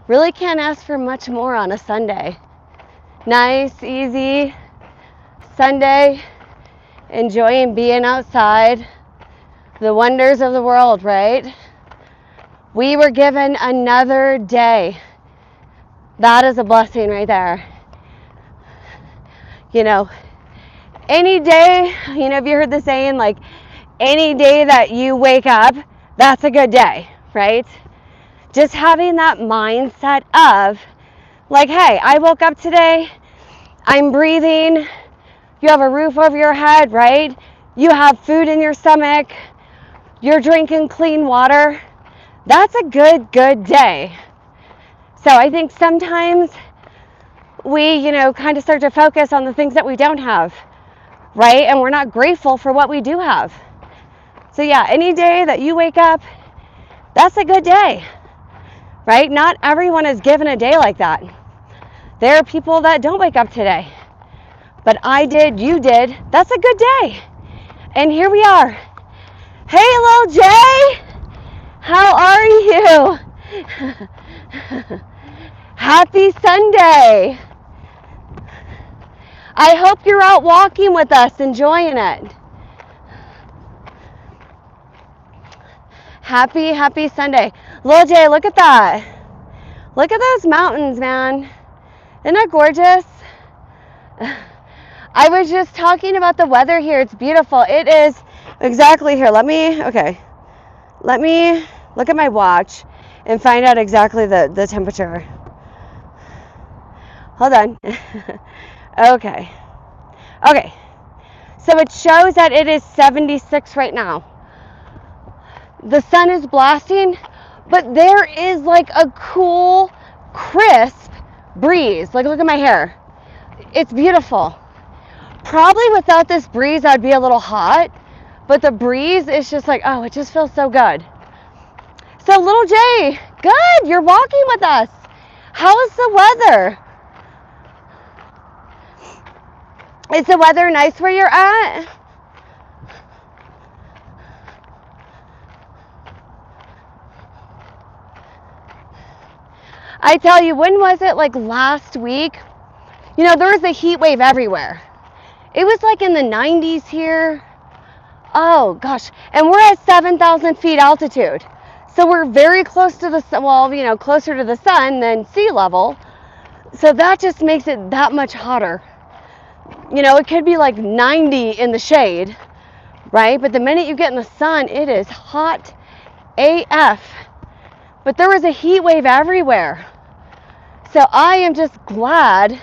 really can't ask for much more on a Sunday. Nice, easy Sunday, enjoying being outside, the wonders of the world, right? We were given another day. That is a blessing right there. You know, Any day, you know, have you heard the saying, like, any day that you wake up, that's a good day, right? Just having that mindset of, like, hey, I woke up today, I'm breathing, you have a roof over your head, right? You have food in your stomach, you're drinking clean water. That's a good day. So I think sometimes we, you know, kind of start to focus on the things that we don't have, right? And we're not grateful for what we do have. So yeah, any day that you wake up, that's a good day, right? Not everyone is given a day like that. There are people that don't wake up today, but I did, you did. That's a good day. And here we are. Hey, little Jay, how are you? Happy Sunday. I hope you're out walking with us, enjoying it. Happy Sunday. Little Jay, look at that. Look at those mountains, man. Isn't that gorgeous? I was just talking about the weather here. It's beautiful. It is exactly here. Let me look at my watch and find out exactly the temperature. Hold on. Okay. So it shows that it is 76 right now. The sun is blasting, but there is like a cool, crisp breeze. Like, look at my hair. It's beautiful. Probably without this breeze, I'd be a little hot, but the breeze is just like, oh, it just feels so good. So, little Jay, good, you're walking with us. How is the weather? Is the weather nice where you're at? I tell you, when was it, like last week? You know, there was a heat wave everywhere. It was like in the 90s here. Oh gosh, and we're at 7,000 feet altitude. So we're very close to the sun, well, you know, closer to the sun than sea level. So that just makes it that much hotter. You know, it could be like 90 in the shade, right? But the minute you get in the sun, it is hot AF. But there was a heat wave everywhere. So I am just glad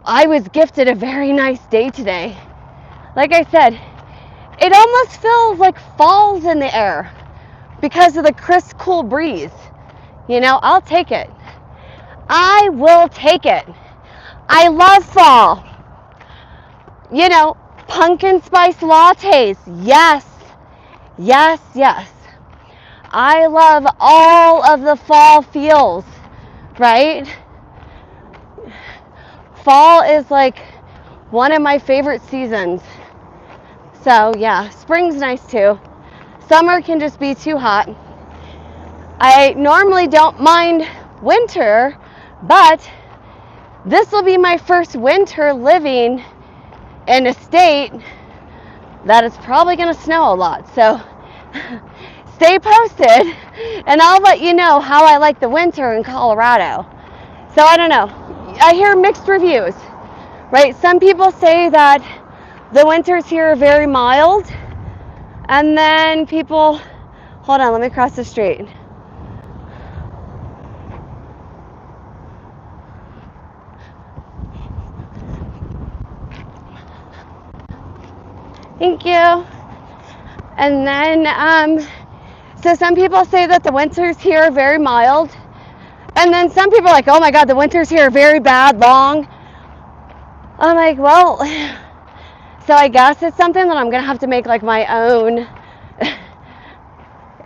I was gifted a very nice day today. Like I said, it almost feels like fall's in the air because of the crisp, cool breeze. You know, I'll take it. I will take it. I love fall. You know, pumpkin spice lattes. Yes. I love all of the fall feels, right? Fall is like one of my favorite seasons. So yeah, spring's nice too. Summer can just be too hot. I normally don't mind winter, but this will be my first winter living in a state that is probably going to snow a lot. So stay posted and I'll let you know how I like the winter in Colorado. So I don't know. I hear mixed reviews, right? Some people say that the winters here are very mild, and then people, hold on, let me cross the street. Thank you. And then, so some people say that the winters here are very mild, and then some people are like, oh my God, the winters here are very bad, long. I'm like, well, so I guess it's something that I'm gonna have to make like my own.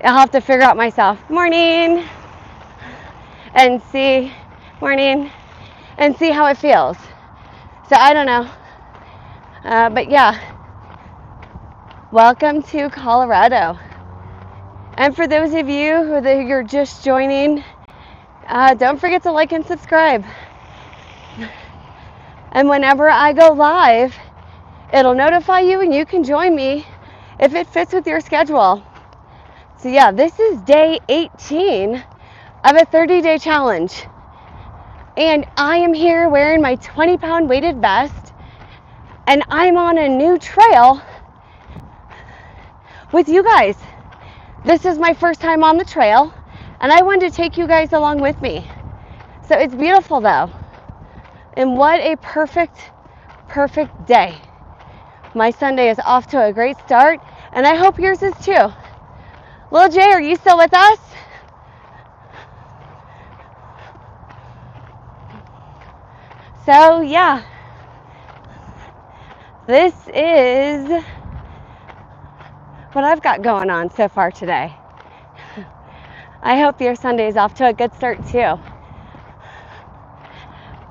I'll have to figure out myself. Morning. And see how it feels. So I don't know. But yeah, welcome to Colorado. And for those of you you're just joining, don't forget to like and subscribe. And whenever I go live, it'll notify you and you can join me if it fits with your schedule. So yeah, this is day 18 of a 30-day challenge. And I am here wearing my 20-pound weighted vest. and I'm on a new trail with you guys. This is my first time on the trail, and I wanted to take you guys along with me. So it's beautiful though. And what a perfect day. My Sunday is off to a great start, and I hope yours is too. Lil Jay, are you still with us? So yeah, this is what I've got going on so far today. I hope your Sunday is off to a good start too.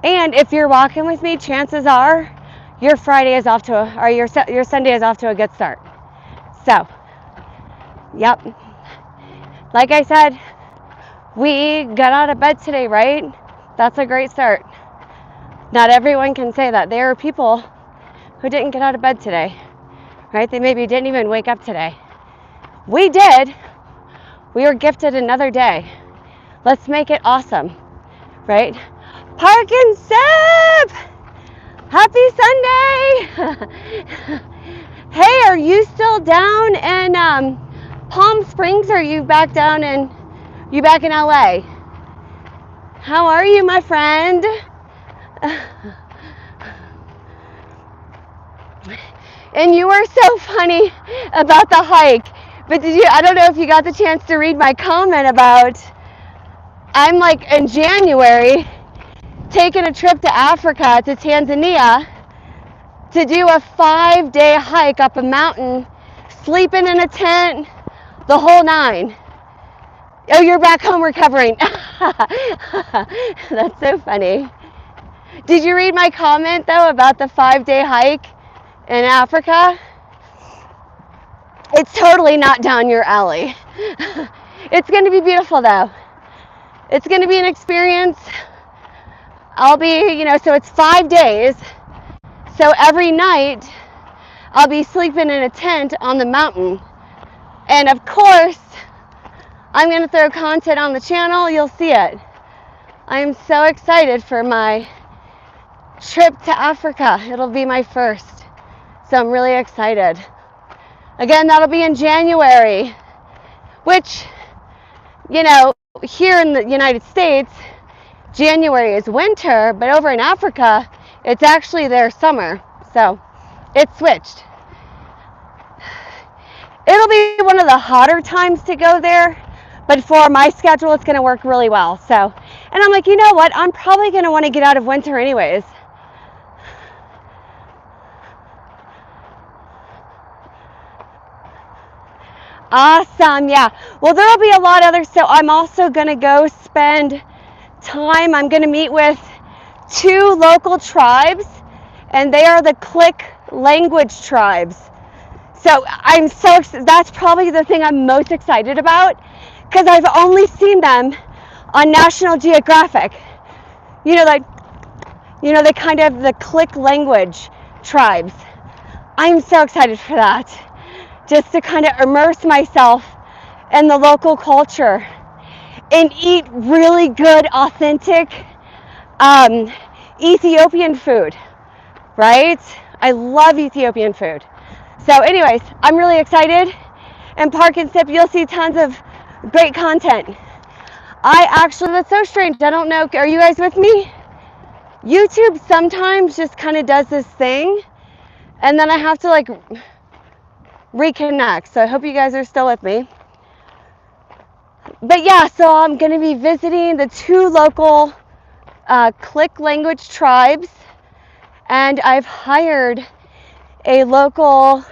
And if you're walking with me, chances are your Friday is off to or your Sunday is off to a good start. So, yep. Like I said, we got out of bed today, right? That's a great start. Not everyone can say that. There are people who didn't get out of bed today, right? They maybe didn't even wake up today. We did. We were gifted another day. Let's make it awesome, right? Park and sip! Happy Sunday! Hey, are you still down in Palm Springs, or are you back in LA? How are you, my friend? And you were so funny about the hike. But I don't know if you got the chance to read my comment about, I'm like in January taking a trip to Africa, to Tanzania, to do a 5-day hike up a mountain, sleeping in a tent, the whole nine. Oh, you're back home recovering. That's so funny. Did you read my comment though about the 5-day hike in Africa? It's totally not down your alley. It's going to be beautiful though. It's going to be an experience. I'll be, so it's 5 days. So every night I'll be sleeping in a tent on the mountain. And of course, I'm going to throw content on the channel. You'll see it. I'm so excited for my trip to Africa. It'll be my first. So I'm really excited. Again, that'll be in January, which, here in the United States, January is winter, but over in Africa, it's actually their summer. So it's switched. It'll be one of the hotter times to go there, but for my schedule, it's going to work really well. So, and I'm like, you know what? I'm probably going to want to get out of winter anyways. Awesome, yeah. Well, there'll be a lot of others. So I'm also going to go spend time. I'm going to meet with 2 local tribes, and they are the Click language tribes. So that's probably the thing I'm most excited about, because I've only seen them on National Geographic. The kind of the Click language tribes. I'm so excited for that. Just to kind of immerse myself in the local culture and eat really good, authentic Ethiopian food, right? I love Ethiopian food. So anyways, I'm really excited. And Park and Sip, you'll see tons of great content. That's so strange. I don't know, are you guys with me? YouTube sometimes just kind of does this thing, and then I have to reconnect. So I hope you guys are still with me. But yeah, so I'm going to be visiting the 2 local Click language tribes, and I've hired a local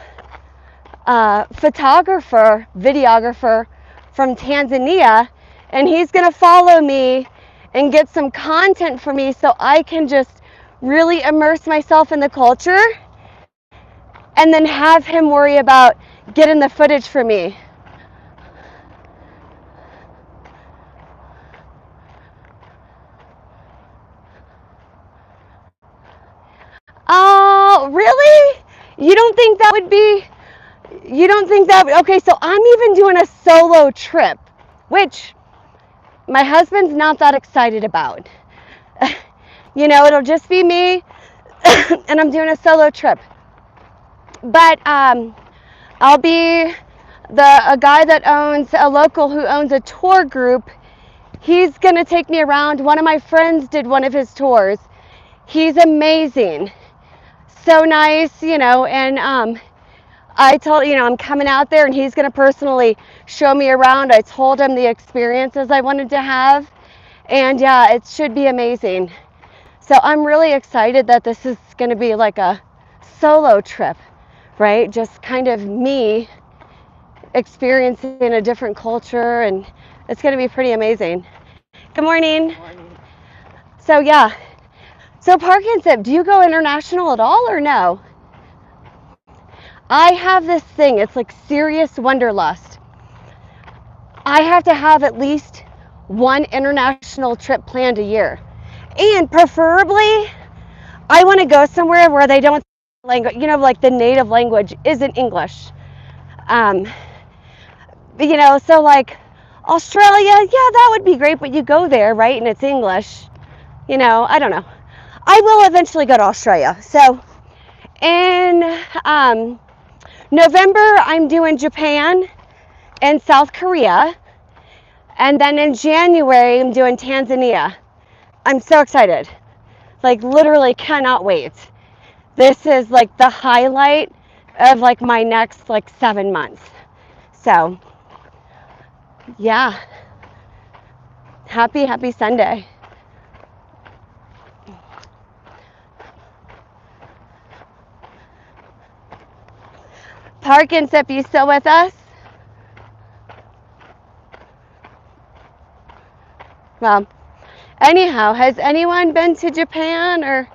photographer, videographer from Tanzania, and he's going to follow me and get some content for me so I can just really immerse myself in the culture, and then have him worry about getting the footage for me. Oh, really? You don't think that would be, okay, so I'm even doing a solo trip, which my husband's not that excited about. It'll just be me, and I'm doing a solo trip. But I'll be a guy that owns a local who owns a tour group. He's gonna take me around. One of my friends did one of his tours. He's amazing, so nice, and I told, I'm coming out there and he's gonna personally show me around. I told him the experiences I wanted to have, and yeah, it should be amazing. So I'm really excited that this is gonna be like a solo trip, right? Just kind of me experiencing a different culture, and it's gonna be pretty amazing. Good morning. Good morning. So yeah, so Park and Sip, do you go international at all or no? I have this thing, it's like serious wanderlust. I have to have at least one international trip planned a year. And preferably, I want to go somewhere where they don't language, like the native language isn't English. Um, so like Australia, yeah, that would be great, but you go there, right, and it's English. I don't know. I will eventually go to Australia. So in November, I'm doing Japan and South Korea. And then in January, I'm doing Tanzania. I'm so excited. Like literally cannot wait. This is like the highlight of like my next like 7 months. So yeah. Happy Sunday. Park and Sip, you still with us? Well, anyhow, has anyone been to Japan or?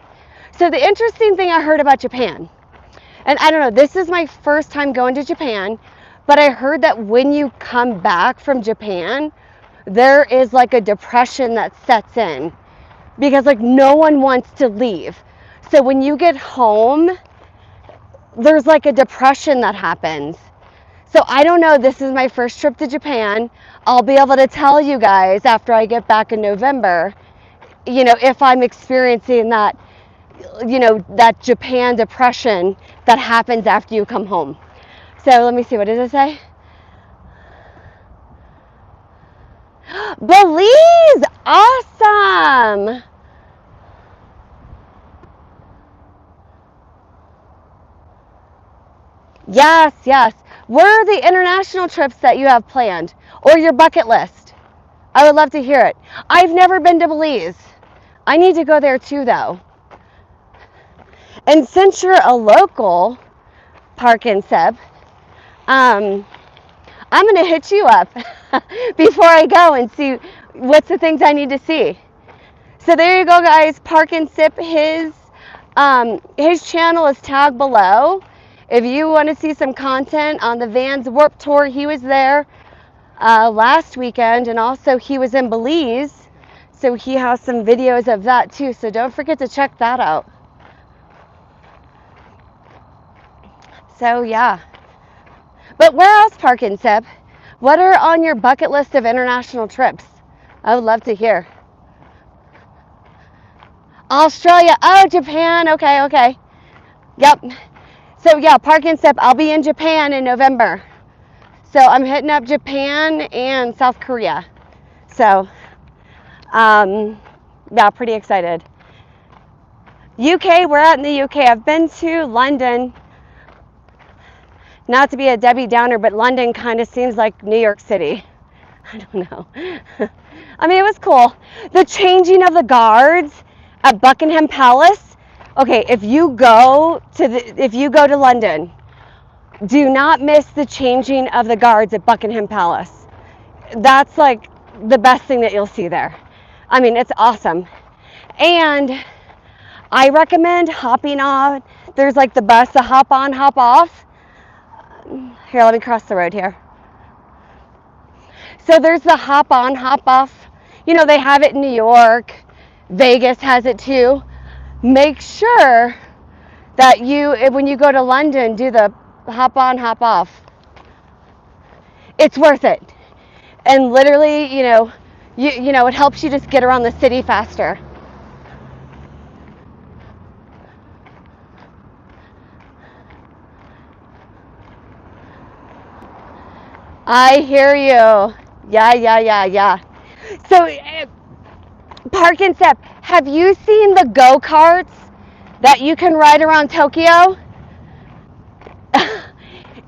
So the interesting thing I heard about Japan, and I don't know, this is my first time going to Japan, but I heard that when you come back from Japan, there is like a depression that sets in because like no one wants to leave. So when you get home, there's like a depression that happens. So I don't know, this is my first trip to Japan. I'll be able to tell you guys after I get back in November, if I'm experiencing that, that Japan depression that happens after you come home. So let me see, what does it say? Belize, awesome. Yes. What are the international trips that you have planned or your bucket list? I would love to hear it. I've never been to Belize. I need to go there too, though. And since you're a local, Park and Sip, I'm going to hit you up before I go and see what's the things I need to see. So there you go, guys. Park and Sip, his channel is tagged below. If you want to see some content on the Vans Warped Tour, he was there last weekend, and also he was in Belize, so he has some videos of that too. So don't forget to check that out. So yeah. But where else, Park and Sip? What are on your bucket list of international trips? I would love to hear. Australia. Oh, Japan. Okay. Yep. So yeah, Park and Sip, I'll be in Japan in November. So I'm hitting up Japan and South Korea. So, yeah, pretty excited. UK, we're out in the UK. I've been to London. Not to be a Debbie Downer, but London kind of seems like New York City. I don't know. I mean, it was cool. The changing of the guards at Buckingham Palace. Okay, if you go to London, do not miss the changing of the guards at Buckingham Palace. That's like the best thing that you'll see there. I mean, it's awesome. And I recommend hopping on. There's like the bus, the hop on, hop off. Here, let me cross the road here. So there's the hop on, hop off. They have it in New York. Vegas has it too. Make sure that when you go to London, do the hop on, hop off. It's worth it. And literally, it helps you just get around the city faster. I hear you. Yeah. So, Park and Sip, have you seen the go-karts that you can ride around Tokyo?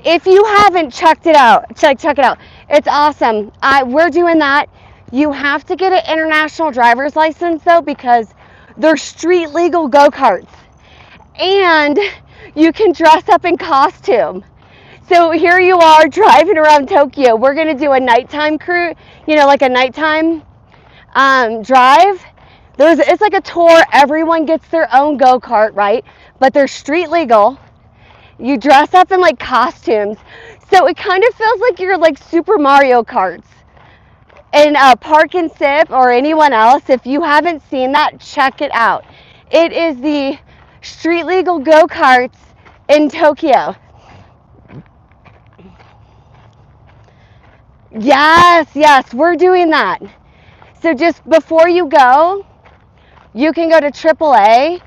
If you haven't checked it out, check it out. It's awesome. We're doing that. You have to get an international driver's license though, because they're street legal go-karts, and you can dress up in costume. So here you are driving around Tokyo. We're gonna do a nighttime cruise, like a nighttime drive. It's like a tour. Everyone gets their own go-kart, right? But they're street legal. You dress up in like costumes, so it kind of feels like you're like Super Mario Karts. And Park and Sip, or anyone else, if you haven't seen that, check it out. It is the street legal go-karts in Tokyo. Yes, we're doing that. So just before you go, you can go to AAA.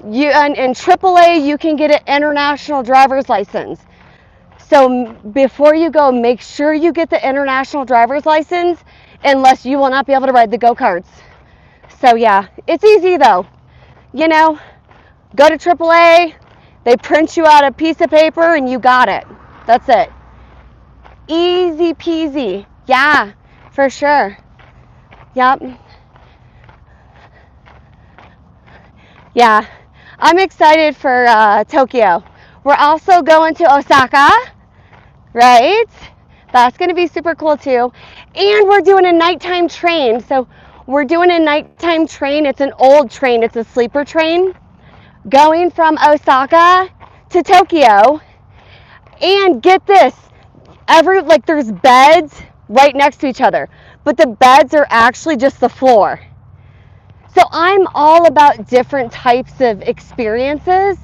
In AAA, you can get an international driver's license. So before you go, make sure you get the international driver's license, unless you will not be able to ride the go-karts. So yeah, it's easy though. Go to AAA, they print you out a piece of paper and you got it. That's it. Easy peasy. Yeah, for sure. Yep. Yeah, I'm excited for Tokyo. We're also going to Osaka, right? That's going to be super cool too. And we're doing a nighttime train. So we're doing a nighttime train. It's an old train. It's a sleeper train going from Osaka to Tokyo. And get this, there's beds right next to each other, but the beds are actually just the floor. So I'm all about different types of experiences.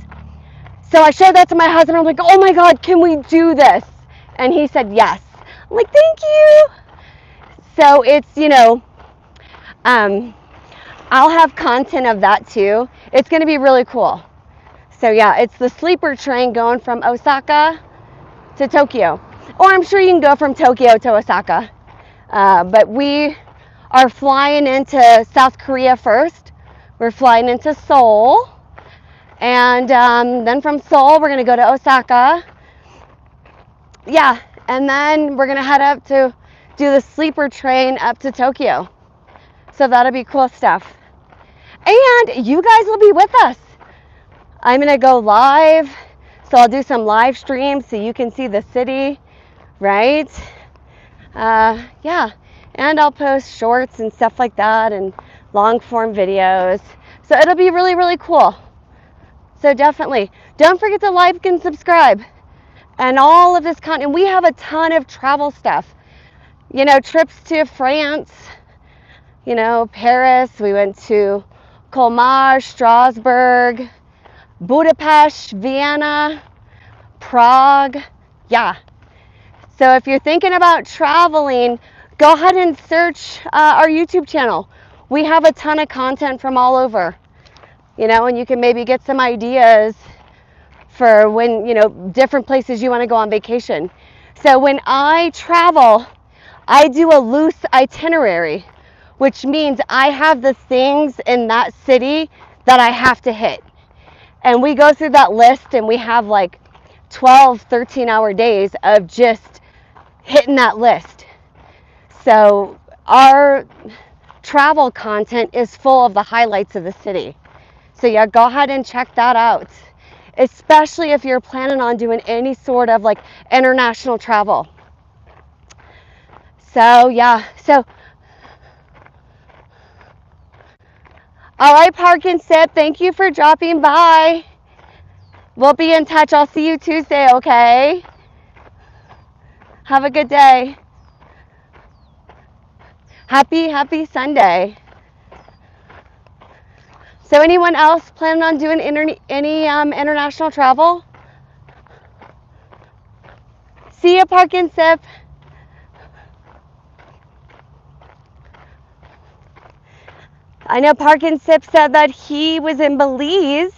So I showed that to my husband. I'm like, oh my God, can we do this? And he said yes. I'm like, thank you. So it's, I'll have content of that too. It's going to be really cool. So yeah, it's the sleeper train going from Osaka to Tokyo. Or I'm sure you can go from Tokyo to Osaka. But we are flying into South Korea first. We're flying into Seoul. And then from Seoul, we're going to go to Osaka. Yeah, and then we're going to head up to do the sleeper train up to Tokyo. So that'll be cool stuff. And you guys will be with us. I'm going to go live. So I'll do some live streams so you can see the city, right? Yeah, and I'll post shorts and stuff like that and long form videos. So it'll be really, really cool. So definitely, don't forget to like and subscribe. And all of this content, we have a ton of travel stuff. Trips to France, Paris. We went to Colmar, Strasbourg, Budapest, Vienna, Prague. Yeah. So if you're thinking about traveling, go ahead and search our YouTube channel. We have a ton of content from all over, and you can maybe get some ideas for when, different places you want to go on vacation. So when I travel, I do a loose itinerary, which means I have the things in that city that I have to hit. And we go through that list and we have like 12, 13-hour days of just hitting that list. So our travel content is full of the highlights of the city. So yeah, go ahead and check that out, especially if you're planning on doing any sort of like international travel. So yeah, all right, Park and Sip, thank you for dropping by. We'll be in touch. I'll see you Tuesday, okay? Have a good day. Happy Sunday. So anyone else planning on doing any international travel? See you, Park and Sip. I know Park and Sip said that he was in Belize,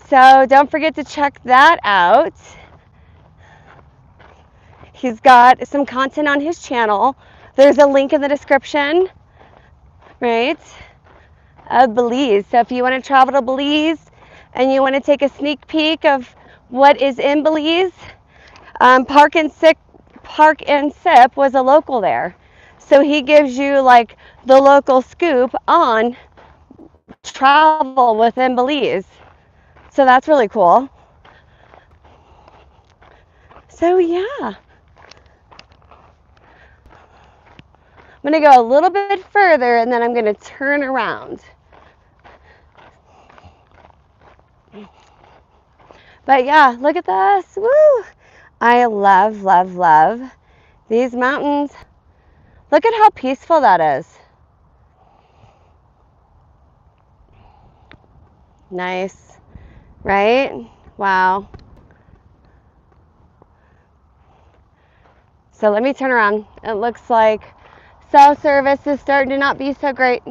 so don't forget to check that out. He's got some content on his channel. There's a link in the description, right, of Belize. So if you want to travel to Belize and you want to take a sneak peek of what is in Belize, Park and Sip was a local there. So he gives you like the local scoop on travel within Belize. So that's really cool. So yeah, I'm gonna go a little bit further and then I'm gonna turn around. But yeah, look at this, woo! I love, love, love these mountains. Look at how peaceful that is. Nice, right? Wow. So let me turn around. It looks like cell service is starting to not be so great.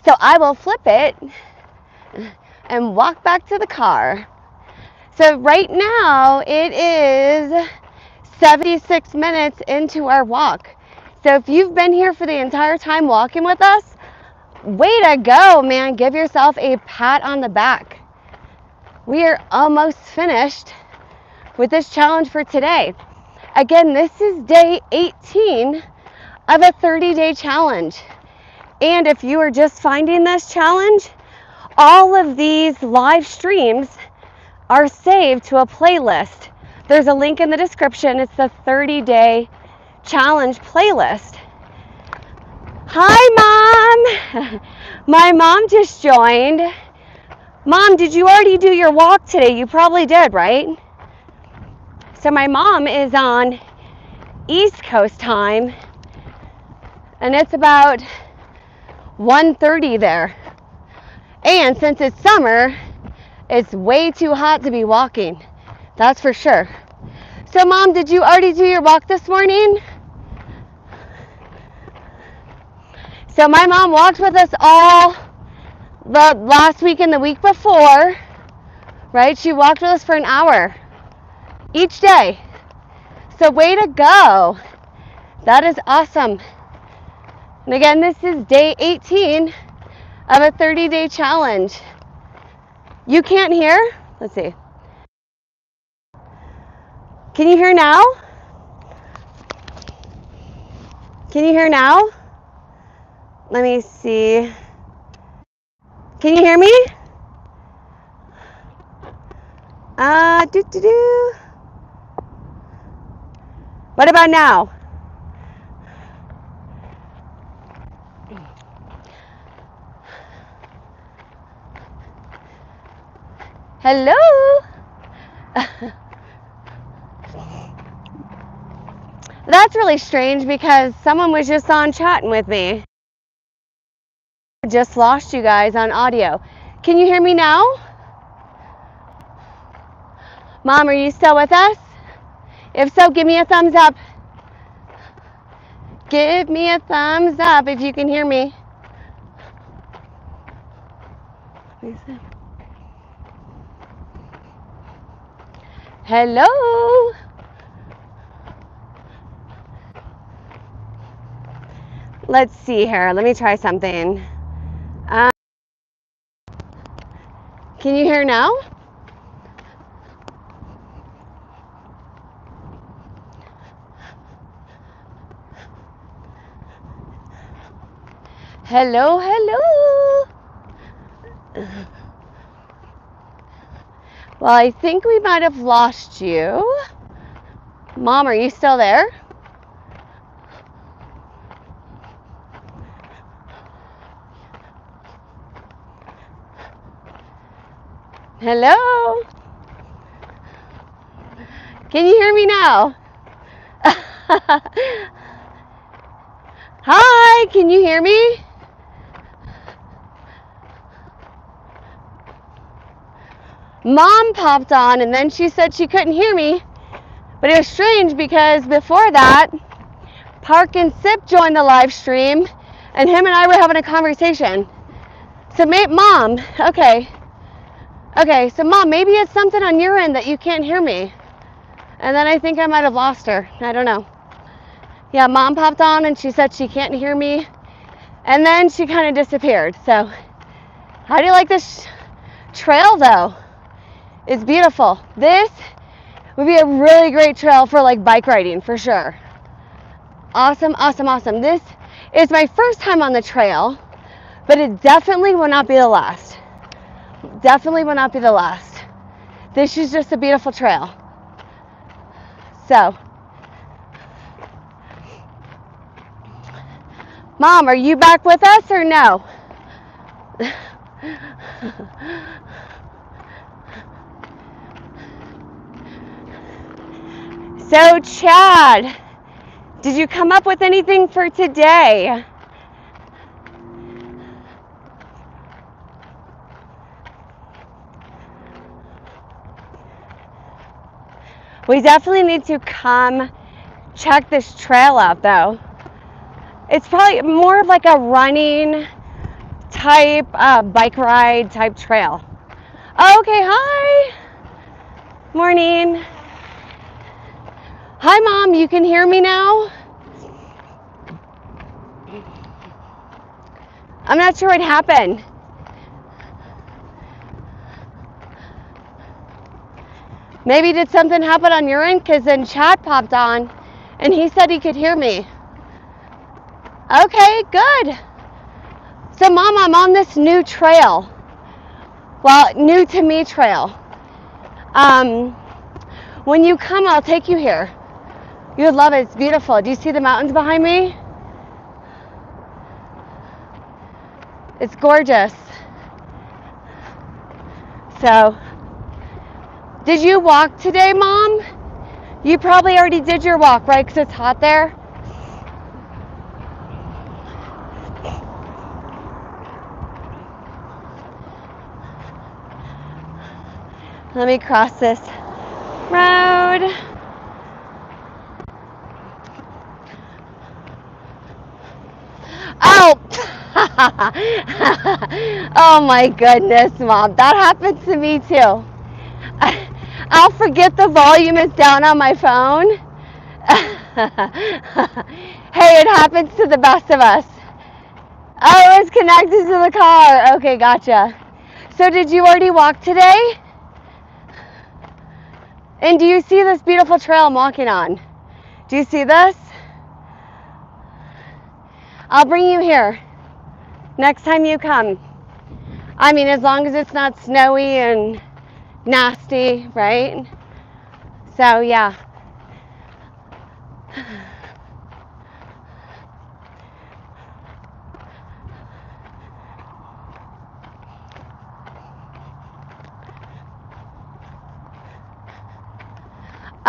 So I will flip it and walk back to the car. So right now it is 76 minutes into our walk. So if you've been here for the entire time walking with us, way to go, man. Give yourself a pat on the back. We are almost finished with this challenge for today. Again, this is day 18 of a 30-day challenge. And if you are just finding this challenge, all of these live streams are saved to a playlist. There's a link in the description. It's the 30-day challenge playlist. Hi, Mom. My mom just joined. Mom, did you already do your walk today? You probably did, right? So my mom is on East Coast time, and it's about 1:30 there. And since it's summer, it's way too hot to be walking. That's for sure. So Mom, did you already do your walk this morning? So my mom walked with us all the last week and the week before, right? She walked with us for an hour each day. So way to go. That is awesome. And again, this is day 18 of a 30-day challenge. You can't hear? Let's see. Can you hear now? Can you hear now? Let me see. Can you hear me? What about now? Hello? That's really strange because someone was just on chatting with me. Just lost you guys on audio. Can you hear me now? Mom, are you still with us? If so, give me a thumbs up. Give me a thumbs up if you can hear me. Hello? Let's see here. Let me try something. Can you hear now? Hello, hello. Well, I think we might have lost you. Mom, are you still there? Hello? Can you hear me now? Hi, can you hear me? Mom popped on and then she said she couldn't hear me, but it was strange because before that, Park and Sip joined the live stream and him and I were having a conversation. So Mom, okay, so Mom, maybe it's something on your end that you can't hear me. And then I think I might have lost her. I don't know. Yeah, Mom popped on and she said she can't hear me. And then she kind of disappeared. So, how do you like this trail though? It's beautiful. This would be a really great trail for like bike riding for sure. Awesome, awesome, awesome. This is my first time on the trail, but it definitely will not be the last. Definitely will not be the last. This is just a beautiful trail. So, Mom, are you back with us or no? So, Chad, did you come up with anything for today? We definitely need to come check this trail out though. It's probably more of like a running type, bike ride type trail. Oh, okay, hi. Morning. Hi, Mom, you can hear me now? I'm not sure what happened. Maybe did something happen on your end? Because then Chad popped on and he said he could hear me. Okay, good. So, Mom, I'm on this new trail. Well, new to me trail. When you come, I'll take you here. You would love it. It's beautiful. Do you see the mountains behind me? It's gorgeous. So, did you walk today, Mom? You probably already did your walk, right? Because it's hot there. Let me cross this road. Oh! Oh my goodness, Mom. That happens to me too. I'll forget the volume is down on my phone. Hey, it happens to the best of us. Oh, it's connected to the car. Okay, gotcha. So did you already walk today? And do you see this beautiful trail I'm walking on? Do you see this? I'll bring you here next time you come. I mean, as long as it's not snowy and nasty, right? So, yeah.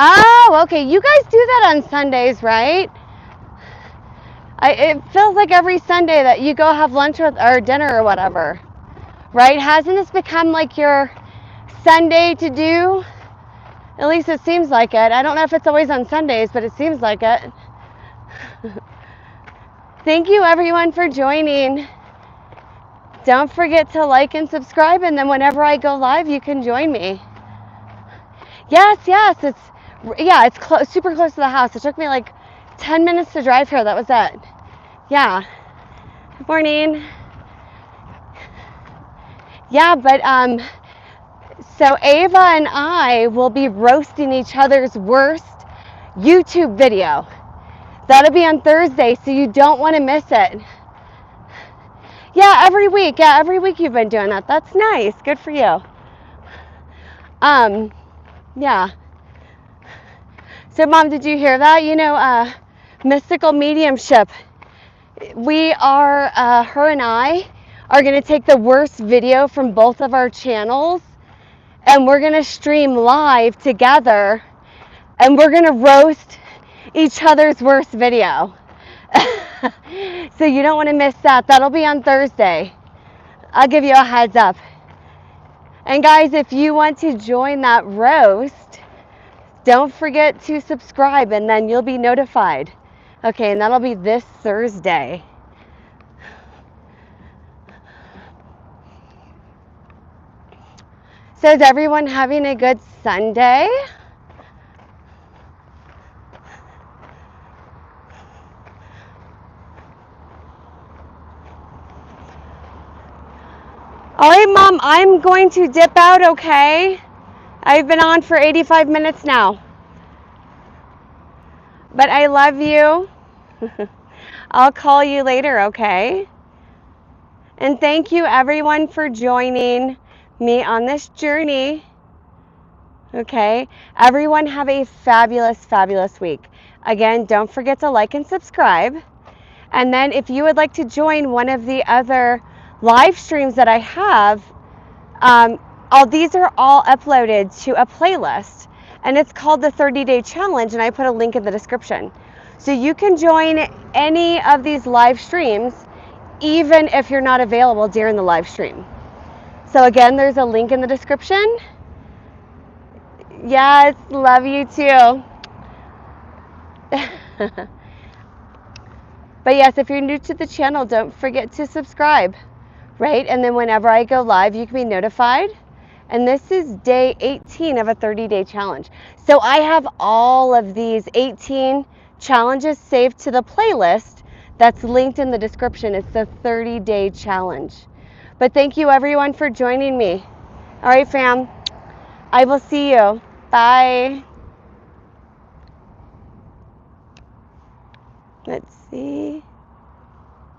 Oh, okay. You guys do that on Sundays, right? It feels like every Sunday that you go have lunch with or dinner or whatever, right? Hasn't this become like your Sunday to do? At least it seems like it. I don't know if it's always on Sundays, but it seems like it. Thank you, everyone, for joining. Don't forget to like and subscribe, and then whenever I go live, you can join me. Yes, it's super close to the house. It took me like 10 minutes to drive here. That was it. Yeah. Good morning. Yeah, but so Ava and I will be roasting each other's worst YouTube video. That'll be on Thursday, so you don't want to miss it. Yeah, every week. Yeah, every week you've been doing that. That's nice. Good for you. Yeah. So, Mom, did you hear that? You know, mystical mediumship. We are, her and I are going to take the worst video from both of our channels and we're going to stream live together and we're going to roast each other's worst video. So you don't want to miss that. That'll be on Thursday. I'll give you a heads up. And guys, if you want to join that roast, don't forget to subscribe and then you'll be notified. Okay, and that'll be this Thursday. So is everyone having a good Sunday? All right, Mom, I'm going to dip out, okay? I've been on for 85 minutes now. But I love you. I'll call you later, okay? And thank you, everyone, for joining me on this journey. Okay? Everyone have a fabulous, fabulous week. Again, don't forget to like and subscribe. And then if you would like to join one of the other live streams that I have, these are all uploaded to a playlist, and it's called the 30-Day Challenge, and I put a link in the description. So you can join any of these live streams, even if you're not available during the live stream. So again, there's a link in the description. Yes, love you too. But yes, if you're new to the channel, don't forget to subscribe, right? And then whenever I go live, you can be notified. And this is day 18 of a 30-day challenge. So I have all of these 18 challenges saved to the playlist that's linked in the description. It's the 30-day challenge. But thank you everyone for joining me. All right, fam. I will see you. Bye. Let's see.